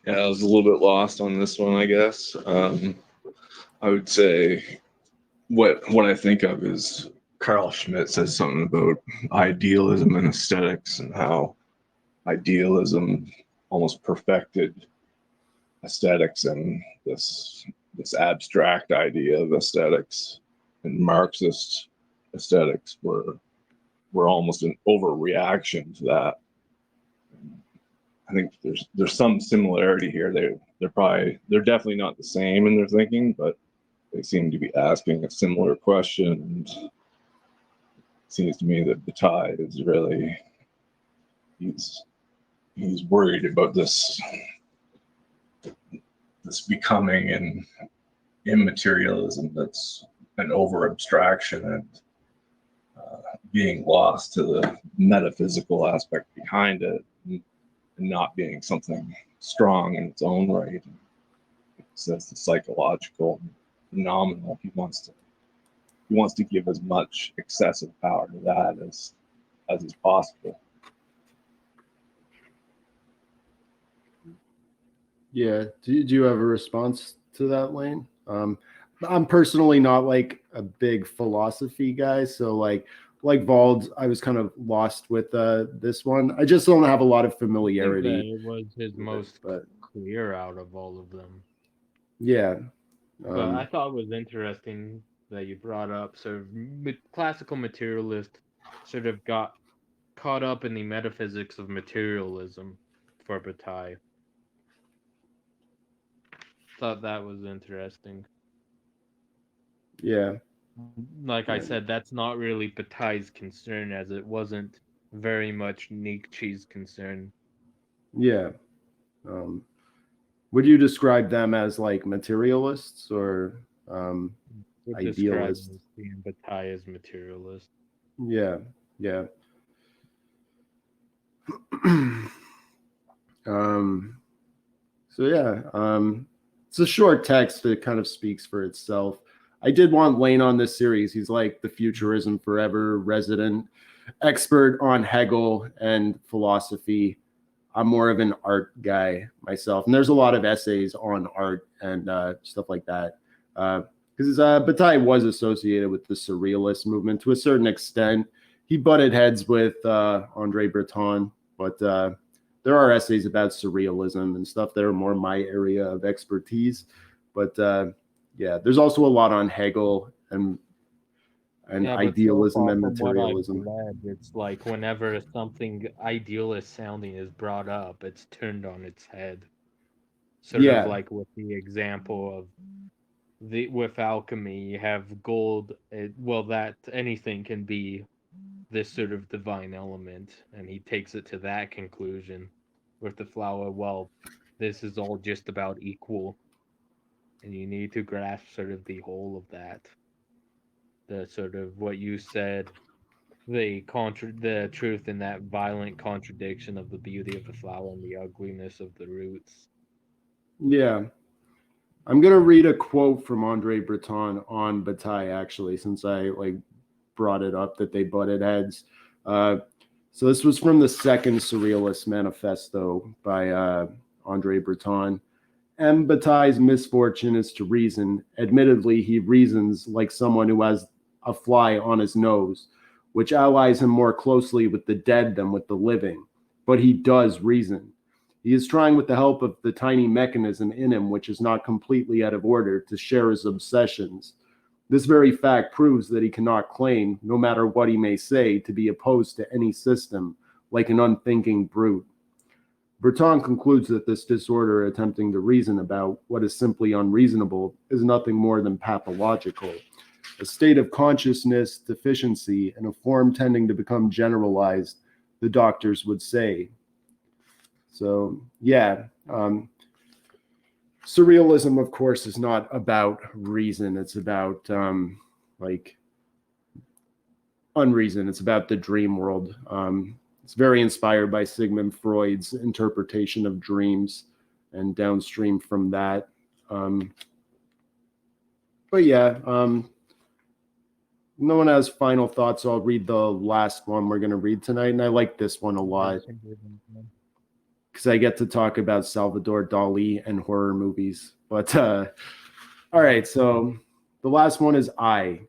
Yeah, I was a little bit lost on this one, I guess. I would say what I think of is Carl Schmitt says something about idealism and aesthetics and how idealism almost perfected aesthetics and this abstract idea of aesthetics, and Marxist aesthetics were almost an overreaction to that. I think there's some similarity here. They're definitely not the same in their thinking, but they seem to be asking a similar question. And it seems to me that Bataille is really he's worried about this becoming an immaterialism that's an over abstraction, and being lost to the metaphysical aspect behind it, and not being something strong in its own right. It's the psychological phenomenal. He wants to give as much excessive power to that as is possible. Yeah. Do you have a response to that, Lane? I'm personally not like a big philosophy guy, so like Vald, I was kind of lost with this one. I just don't have a lot of I think familiarity. that it was his most But clear out of all of them. yeah. But I thought it was interesting that you brought up sort of classical materialist sort of got caught up in the metaphysics of materialism for Bataille. Thought that was interesting. Yeah. Like I said, that's not really Bataille's concern, as it wasn't very much Nietzsche's concern. Yeah. Would you describe them as like materialists or Would describe idealists? him as being Bataille as materialist. Yeah. Yeah. So yeah, it's a short text that kind of speaks for itself. I did want Lane on this series. He's like the Futurism Forever resident expert on Hegel and philosophy. I'm more of an art guy myself, and there's a lot of essays on art and stuff like that. Because Bataille was associated with the Surrealist movement to a certain extent. He butted heads with Andre Breton, but there are essays about surrealism and stuff that are more my area of expertise. But yeah, there's also a lot on Hegel and Yeah, but so idealism far and from what I've materialism. read, it's like whenever something idealist sounding is brought up, it's turned on its head. Sort Yeah. of like with the example of with alchemy, you have gold. That anything can be this sort of divine element, and he takes it to that conclusion. With the flower, well, this is all just about equal, and you need to grasp sort of the whole of that. The sort of what you said, the truth in that violent contradiction of the beauty of the flower and the ugliness of the roots. Yeah. I'm gonna read a quote from Andre Breton on Bataille, actually, since I like brought it up that they butted heads. So this was from the second Surrealist Manifesto by Andre Breton. M. Bataille's misfortune is to reason. Admittedly, he reasons like someone who has a fly on his nose, which allies him more closely with the dead than with the living. But he does reason. He is trying with the help of the tiny mechanism in him, which is not completely out of order, to share his obsessions. This very fact proves that he cannot claim, no matter what he may say, to be opposed to any system, like an unthinking brute. Breton concludes that this disorder attempting to reason about what is simply unreasonable is nothing more than pathological, a state of consciousness deficiency in a form tending to become generalized, the doctors would say. So, yeah, surrealism, of course, is not about reason. It's about like unreason. It's about the dream world. It's very inspired by Sigmund Freud's interpretation of dreams and downstream from that. But yeah, no one has final thoughts, so I'll read the last one we're going to read tonight. And I like this one a lot because I get to talk about Salvador Dali and horror movies. But all right, so the last one is I.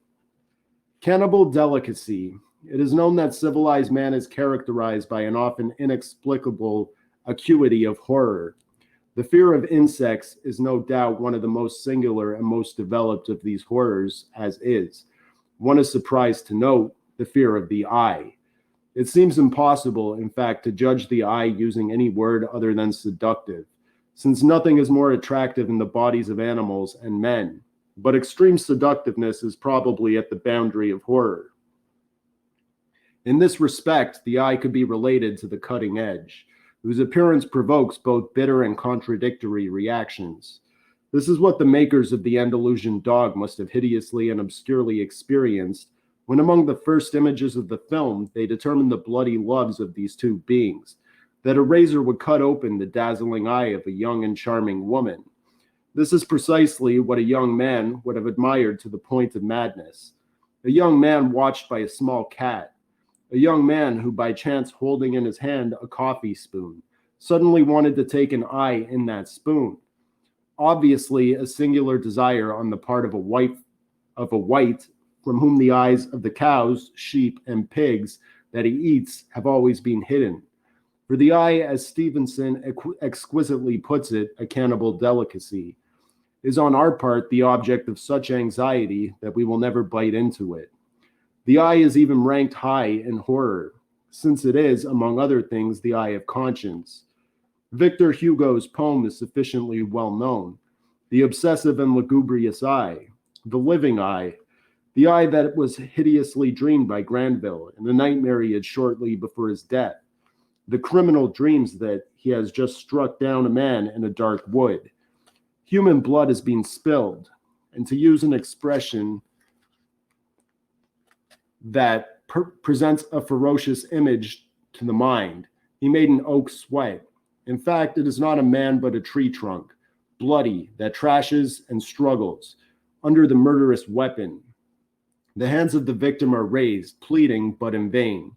Cannibal delicacy. It is known that civilized man is characterized by an often inexplicable acuity of horror. The fear of insects is no doubt one of the most singular and most developed of these horrors, as is. One is surprised to note the fear of the eye. It seems impossible, in fact, to judge the eye using any word other than seductive, since nothing is more attractive in the bodies of animals and men. But extreme seductiveness is probably at the boundary of horror. In this respect, the eye could be related to the cutting edge, whose appearance provokes both bitter and contradictory reactions. This is what the makers of the Andalusian dog must have hideously and obscurely experienced when among the first images of the film, they determined the bloody loves of these two beings, that a razor would cut open the dazzling eye of a young and charming woman. This is precisely what a young man would have admired to the point of madness. A young man watched by a small cat. A young man who, by chance holding in his hand a coffee spoon, suddenly wanted to take an eye in that spoon. Obviously, a singular desire on the part of a white from whom the eyes of the cows, sheep, and pigs that he eats have always been hidden. For the eye, as Stevenson exquisitely puts it, a cannibal delicacy, is on our part the object of such anxiety that we will never bite into it. The eye is even ranked high in horror, since it is, among other things, the eye of conscience. Victor Hugo's poem is sufficiently well known. The obsessive and lugubrious eye, the living eye, the eye that was hideously dreamed by Granville in the nightmare he had shortly before his death. The criminal dreams that he has just struck down a man in a dark wood. Human blood is being spilled, and to use an expression that presents a ferocious image to the mind, he made an oak sweat. In fact, it is not a man but a tree trunk, bloody, that trashes and struggles under the murderous weapon. The hands of the victim are raised, pleading, but in vain.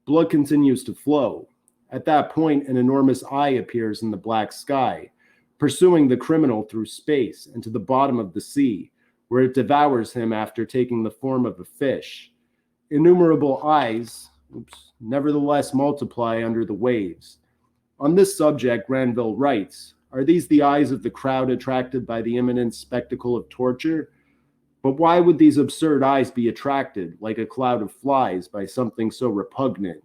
Blood continues to flow. At that point, an enormous eye appears in the black sky, pursuing the criminal through space and to the bottom of the sea, where it devours him after taking the form of a fish. Innumerable eyes, nevertheless multiply under the waves. On this subject, Granville writes, "Are these the eyes of the crowd attracted by the imminent spectacle of torture? But why would these absurd eyes be attracted, like a cloud of flies, by something so repugnant?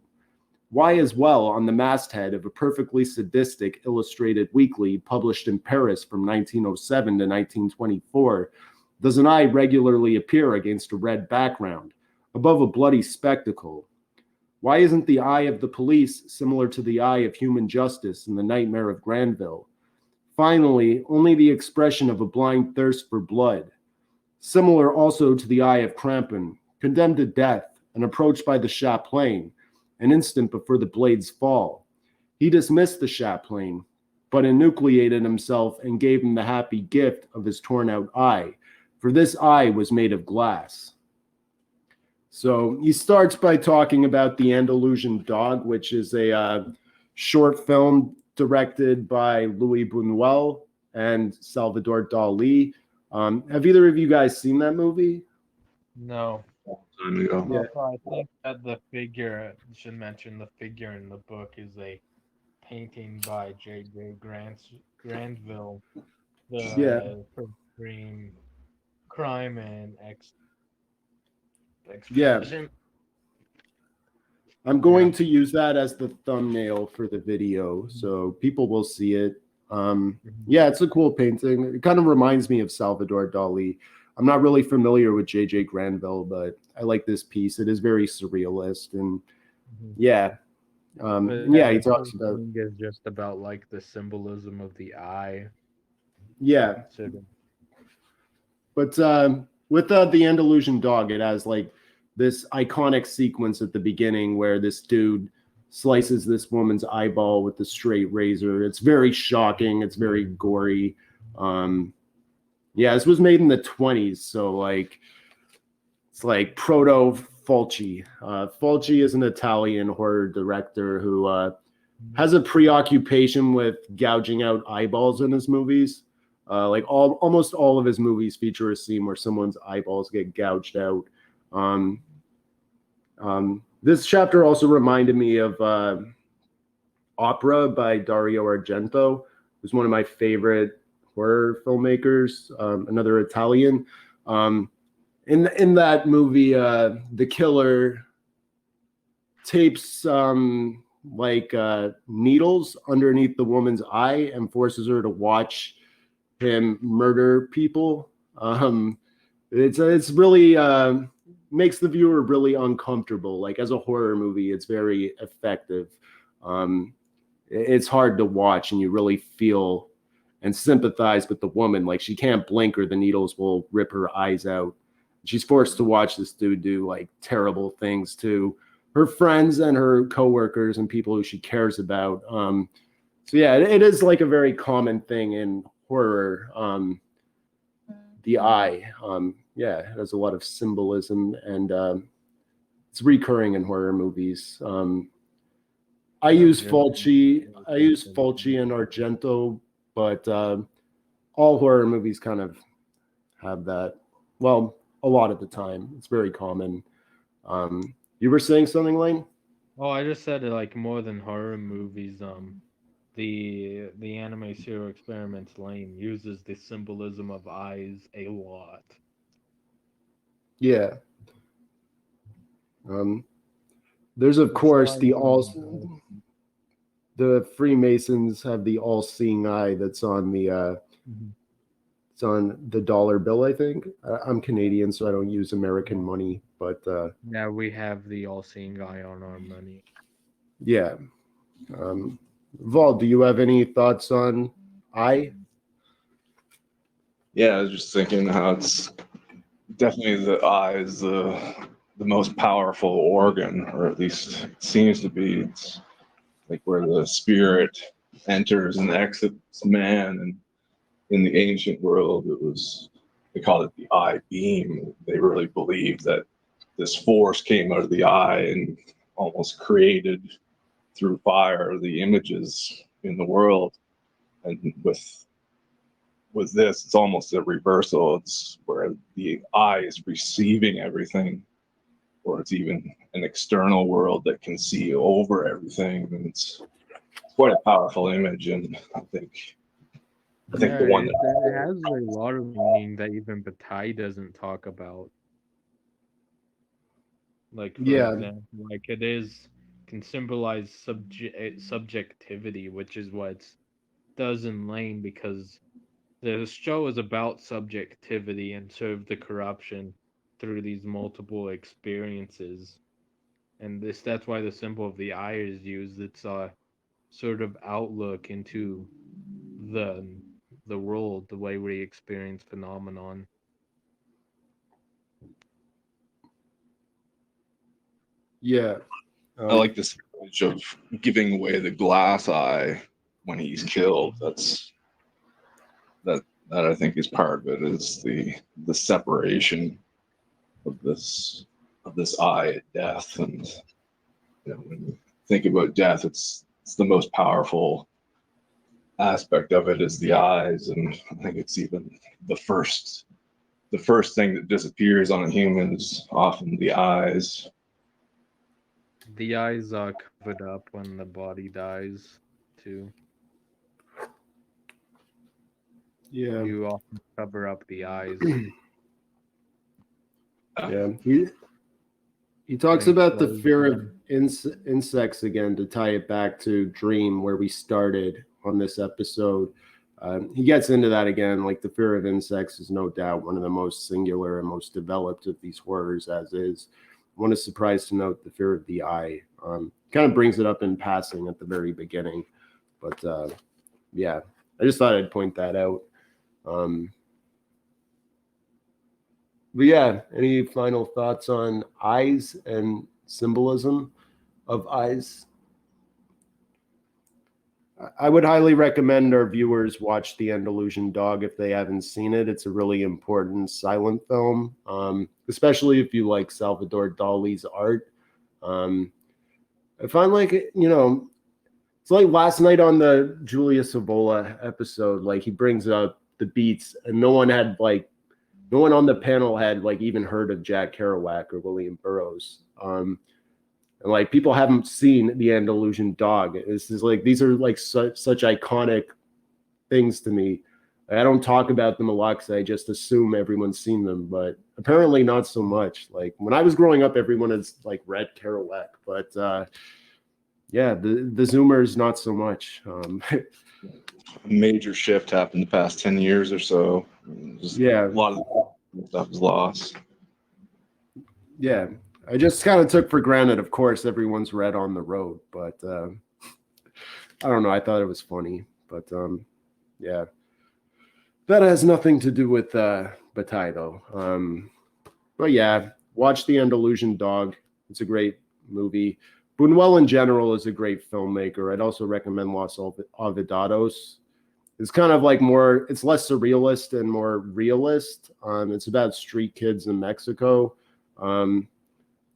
Why, as well, on the masthead of a perfectly sadistic illustrated weekly published in Paris from 1907 to 1924, does an eye regularly appear against a red background, above a bloody spectacle? Why isn't the eye of the police similar to the eye of human justice in the nightmare of Granville? Finally, only the expression of a blind thirst for blood. Similar also to the eye of Crampon, condemned to death and approached by the Chaplain an instant before the blade's fall. He dismissed the Chaplain, but enucleated himself and gave him the happy gift of his torn-out eye, for this eye was made of glass." So he starts by talking about The Andalusian Dog, which is a short film directed by Louis Buñuel and Salvador Dali. Have either of you guys seen that movie? No. Time to go. Yeah. Also, I think that the figure, I should mention the figure in the book is a painting by J.J. Granville, the extreme crime and expression. I'm going to use that as the thumbnail for the video, so people will see it. Yeah, it's a cool painting. It kind of reminds me of Salvador Dali. I'm not really familiar with J.J. Granville, but I like this piece. It is very surrealist, and yeah, he talks about. Is just about like the symbolism of the eye. Yeah, but with The Andalusian Dog, it has like this iconic sequence at the beginning where this dude slices this woman's eyeball with the straight razor. It's very shocking. It's very gory. Yeah, this was made in the 20s, so like it's like proto Fulci. Fulci is an Italian horror director who has a preoccupation with gouging out eyeballs in his movies. Like almost all of his movies feature a scene where someone's eyeballs get gouged out. This chapter also reminded me of Opera by Dario Argento, who's one of my favorite horror filmmakers, another Italian. In that movie, the killer tapes needles underneath the woman's eye and forces her to watch him murder people. It's really makes the viewer really uncomfortable. Like as a horror movie, it's very effective. It's hard to watch, and you really feel and sympathize with the woman. Like she can't blink or the needles will rip her eyes out. She's forced to watch this dude do like terrible things to her friends and her coworkers and people who she cares about. So yeah, it is like a very common thing in horror. The eye, yeah, it has a lot of symbolism, and it's recurring in horror movies. I use Fulci and Argento, but all horror movies kind of have that. Well, a lot of the time, it's very common. You were saying something, Lane? Oh, I just said it like more than horror movies. The anime Serial Experiments Lane uses the symbolism of eyes a lot. Yeah. There's of course the Freemasons have the all-seeing eye that's on the it's on the dollar bill, I think. I'm Canadian, so I don't use American money, but yeah, we have the all-seeing eye on our money. Yeah. Vol, do you have any thoughts on eye? Yeah, I was just thinking how it's definitely the eye is the most powerful organ, or at least it seems to be. It's like where the spirit enters and exits man. And in the ancient world, they called it the eye beam. They really believed that this force came out of the eye and almost created through fire the images in the world. And with this, it's almost a reversal. It's where the eye is receiving everything, or it's even an external world that can see over everything. And it's quite a powerful image, and I think Yeah, the one it has a lot of meaning that even Bataille doesn't talk about. Like, for example, like can symbolize subjectivity, which is what it does in Lane, because the show is about subjectivity and sort of the corruption through these multiple experiences. And that's why the symbol of the eye is used. It's a sort of outlook into the the world, the way we experience phenomenon. Yeah. I like this image of giving away the glass eye when he's killed. That I think is part of it, is the separation of this eye at death. And when you think about death, it's the most powerful aspect of it is the eyes, and I think it's even the first thing that disappears on a human is often the eyes. The eyes are covered up when the body dies, too. Yeah. You often cover up the eyes. Yeah. He talks about the fear of insects again, to tie it back to Dream, where we started on this episode. He gets into that again. Like, the fear of insects is no doubt one of the most singular and most developed of these horrors, as is. One is surprised to note the fear of the eye. Kind of brings it up in passing at the very beginning. But yeah, I just thought I'd point that out. But yeah, any final thoughts on eyes and symbolism of eyes? I would highly recommend our viewers watch The Andalusian Dog if they haven't seen it. It's a really important silent film, especially if you like Salvador Dali's art. I find, like, it's like last night on the Julia Savola episode, like, he brings up the Beats, and no one on the panel had like even heard of Jack Kerouac or William Burroughs. And like, people haven't seen The Andalusian Dog. It's just like, these are like such iconic things to me. I don't talk about them a lot because I just assume everyone's seen them, but apparently not so much. Like, when I was growing up, everyone has like read Kerouac, but yeah, the Zoomers not so much. A major shift happened the past 10 years or so. Yeah, a lot of stuff was lost. Yeah, I just kind of took for granted, of course, everyone's read On the Road, but I don't know. I thought it was funny, but yeah, that has nothing to do with Bataille, though. But yeah, watch The Andalusian Dog. It's a great movie. Buñuel in general is a great filmmaker. I'd also recommend Los Olvidados. It's kind of like more, it's less surrealist and more realist. It's about street kids in Mexico.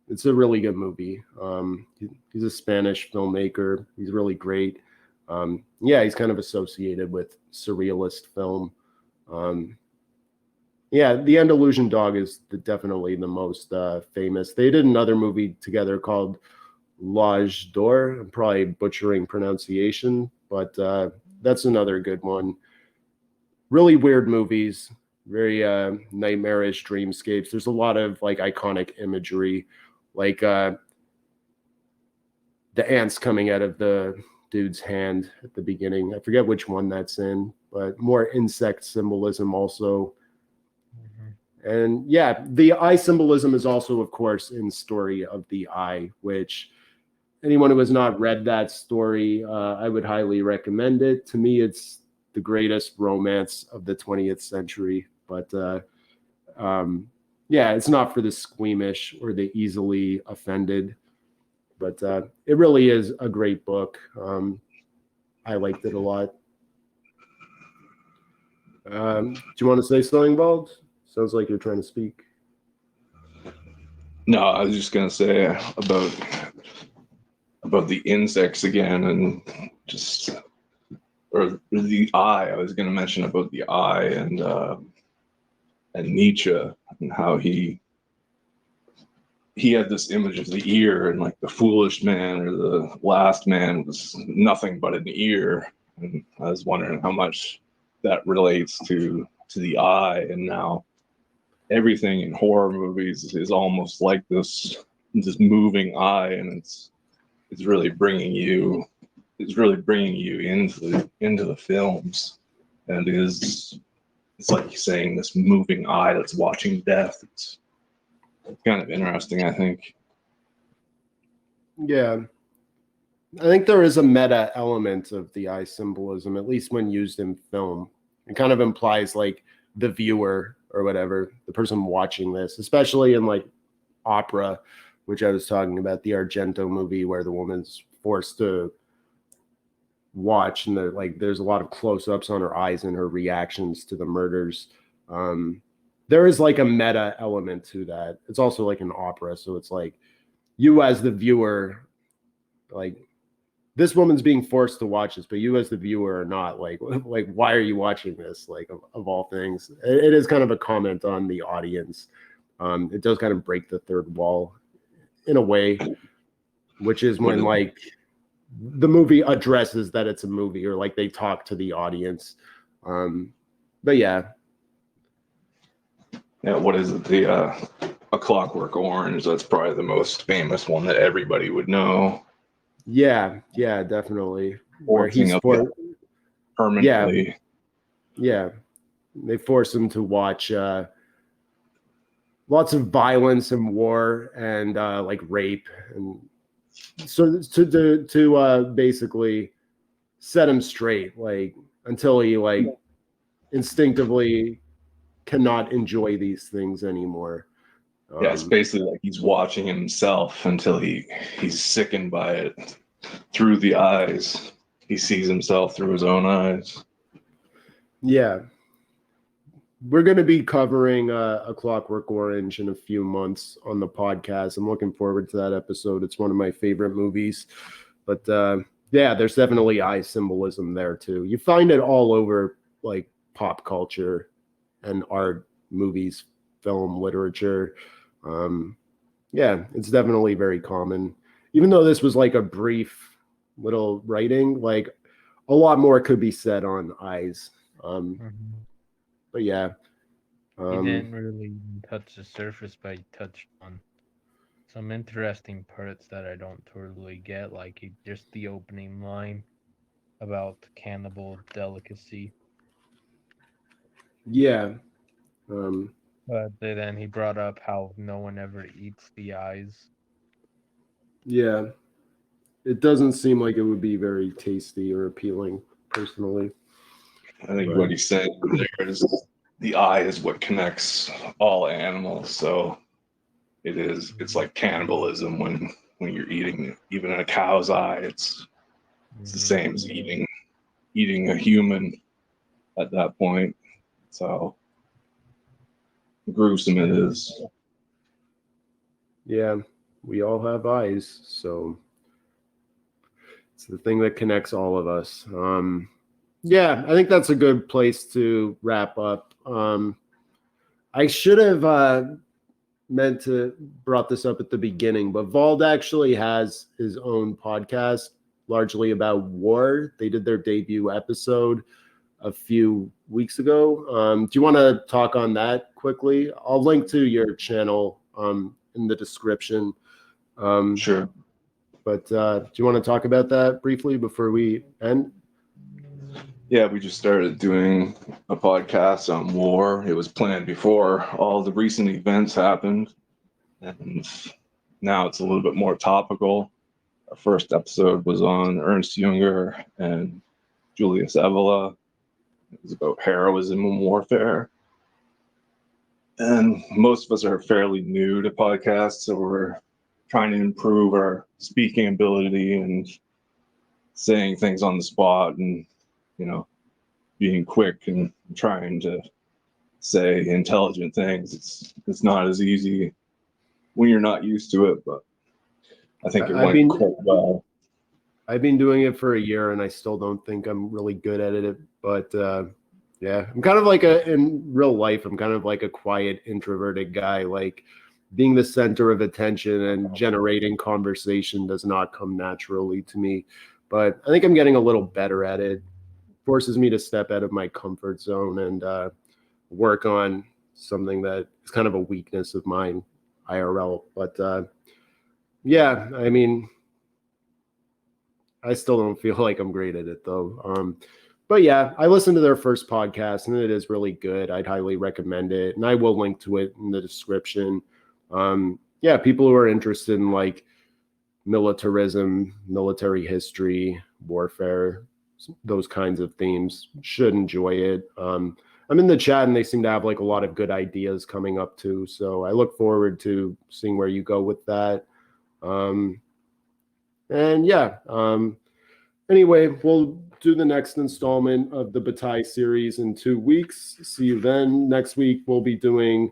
It's a really good movie. He's a Spanish filmmaker. He's really great. Yeah, he's kind of associated with surrealist film. Yeah, The Andalusian Dog is definitely the most famous. They did another movie together called L'Age d'Or. I'm probably butchering pronunciation, but that's another good one. Really weird movies, very nightmarish dreamscapes. There's a lot of like iconic imagery, like the ants coming out of the dude's hand at the beginning. I forget which one that's in, but more insect symbolism also. And yeah, the eye symbolism is also, of course, in Story of the Eye, which anyone who has not read that story, I would highly recommend it. To me, it's the greatest romance of the 20th century. But yeah, it's not for the squeamish or the easily offended. But it really is a great book. I liked it a lot. Do you want to say something, Bald? Sounds like you're trying to speak. No, I was just gonna say about the insects again, and just or the eye. I was gonna mention about the eye and Nietzsche and how he had this image of the ear, and like the foolish man or the last man was nothing but an ear. And I was wondering how much that relates to the eye, and now everything in horror movies is almost like this moving eye, and it's really bringing you into the films, and it's like saying this moving eye that's watching death. It's kind of interesting, I think. Yeah, I think there is a meta element of the eye symbolism, at least when used in film. It kind of implies like the viewer or whatever, the person watching this, especially in like opera, which I was talking about, the Argento movie where the woman's forced to watch, and there's a lot of close-ups on her eyes and her reactions to the murders. There is like a meta element to that. It's also like an opera, so it's like you as the viewer, like this woman's being forced to watch this, but you as the viewer are not. Like why are you watching this? Like of all things, it is kind of a comment on the audience. It does kind of break the third wall in a way, which is when like the movie addresses that it's a movie, or like they talk to the audience. But yeah. Yeah, what is it? A Clockwork Orange. That's probably the most famous one that everybody would know. Yeah, definitely. Where he's permanently. Yeah. They force him to watch lots of violence and war and like rape, and so to basically set him straight, like until he like instinctively cannot enjoy these things anymore. Yeah, it's basically like he's watching himself until he's sickened by it through the eyes. He sees himself through his own eyes. Yeah. We're going to be covering A Clockwork Orange in a few months on the podcast. I'm looking forward to that episode. It's one of my favorite movies. But yeah, there's definitely eye symbolism there too. You find it all over like pop culture and art, movies, film, literature. Yeah, it's definitely very common. Even though this was like a brief little writing, like a lot more could be said on eyes. But yeah. He didn't really touch the surface, but he touched on some interesting parts that I don't totally get, like just the opening line about cannibal delicacy. Yeah. But then he brought up how no one ever eats the eyes. Yeah. It doesn't seem like it would be very tasty or appealing, personally. I think what he's saying there is the eye is what connects all animals. So it's like cannibalism when you're eating even a cow's eye. It's the same as eating a human at that point. That's how gruesome it is. Yeah, we all have eyes, so it's the thing that connects all of us. Yeah, I think that's a good place to wrap up. I should have meant to brought this up at the beginning, but Vald actually has his own podcast, largely about war. They did their debut episode a few weeks ago. Do you want to talk on that quickly? I'll link to your channel in the description. Sure. But do you want to talk about that briefly before we end? Yeah, we just started doing a podcast on war. It was planned before all the recent events happened, and now it's a little bit more topical. Our first episode was on Ernst Jünger and Julius Evola. It was about heroism and warfare. And most of us are fairly new to podcasts, so we're trying to improve our speaking ability and saying things on the spot and, being quick and trying to say intelligent things. It's not as easy when you're not used to it, but I think it went quite well. I've been doing it for a year and I still don't think I'm really good at it, but yeah, I'm kind of like in real life, I'm kind of like a quiet, introverted guy. Like being the center of attention and generating conversation does not come naturally to me, but I think I'm getting a little better at it. Forces me to step out of my comfort zone and work on something that is kind of a weakness of mine, IRL. But yeah, I mean, I still don't feel like I'm great at it though. But yeah, I listened to their first podcast and it is really good. I'd highly recommend it. And I will link to it in the description. Yeah, people who are interested in like militarism, military history, warfare, those kinds of themes should enjoy it. I'm in the chat and they seem to have like a lot of good ideas coming up too. So I look forward to seeing where you go with that. And yeah, anyway, we'll do the next installment of the Bataille series in 2 weeks. See you then. Next week, we'll be doing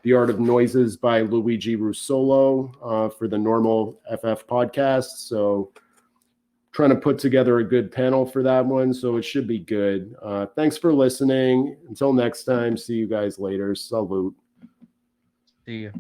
The Art of Noises by Luigi Russolo for the normal FF podcast. So trying to put together a good panel for that one. So it should be good. Thanks for listening. Until next time, see you guys later. Salute. See you.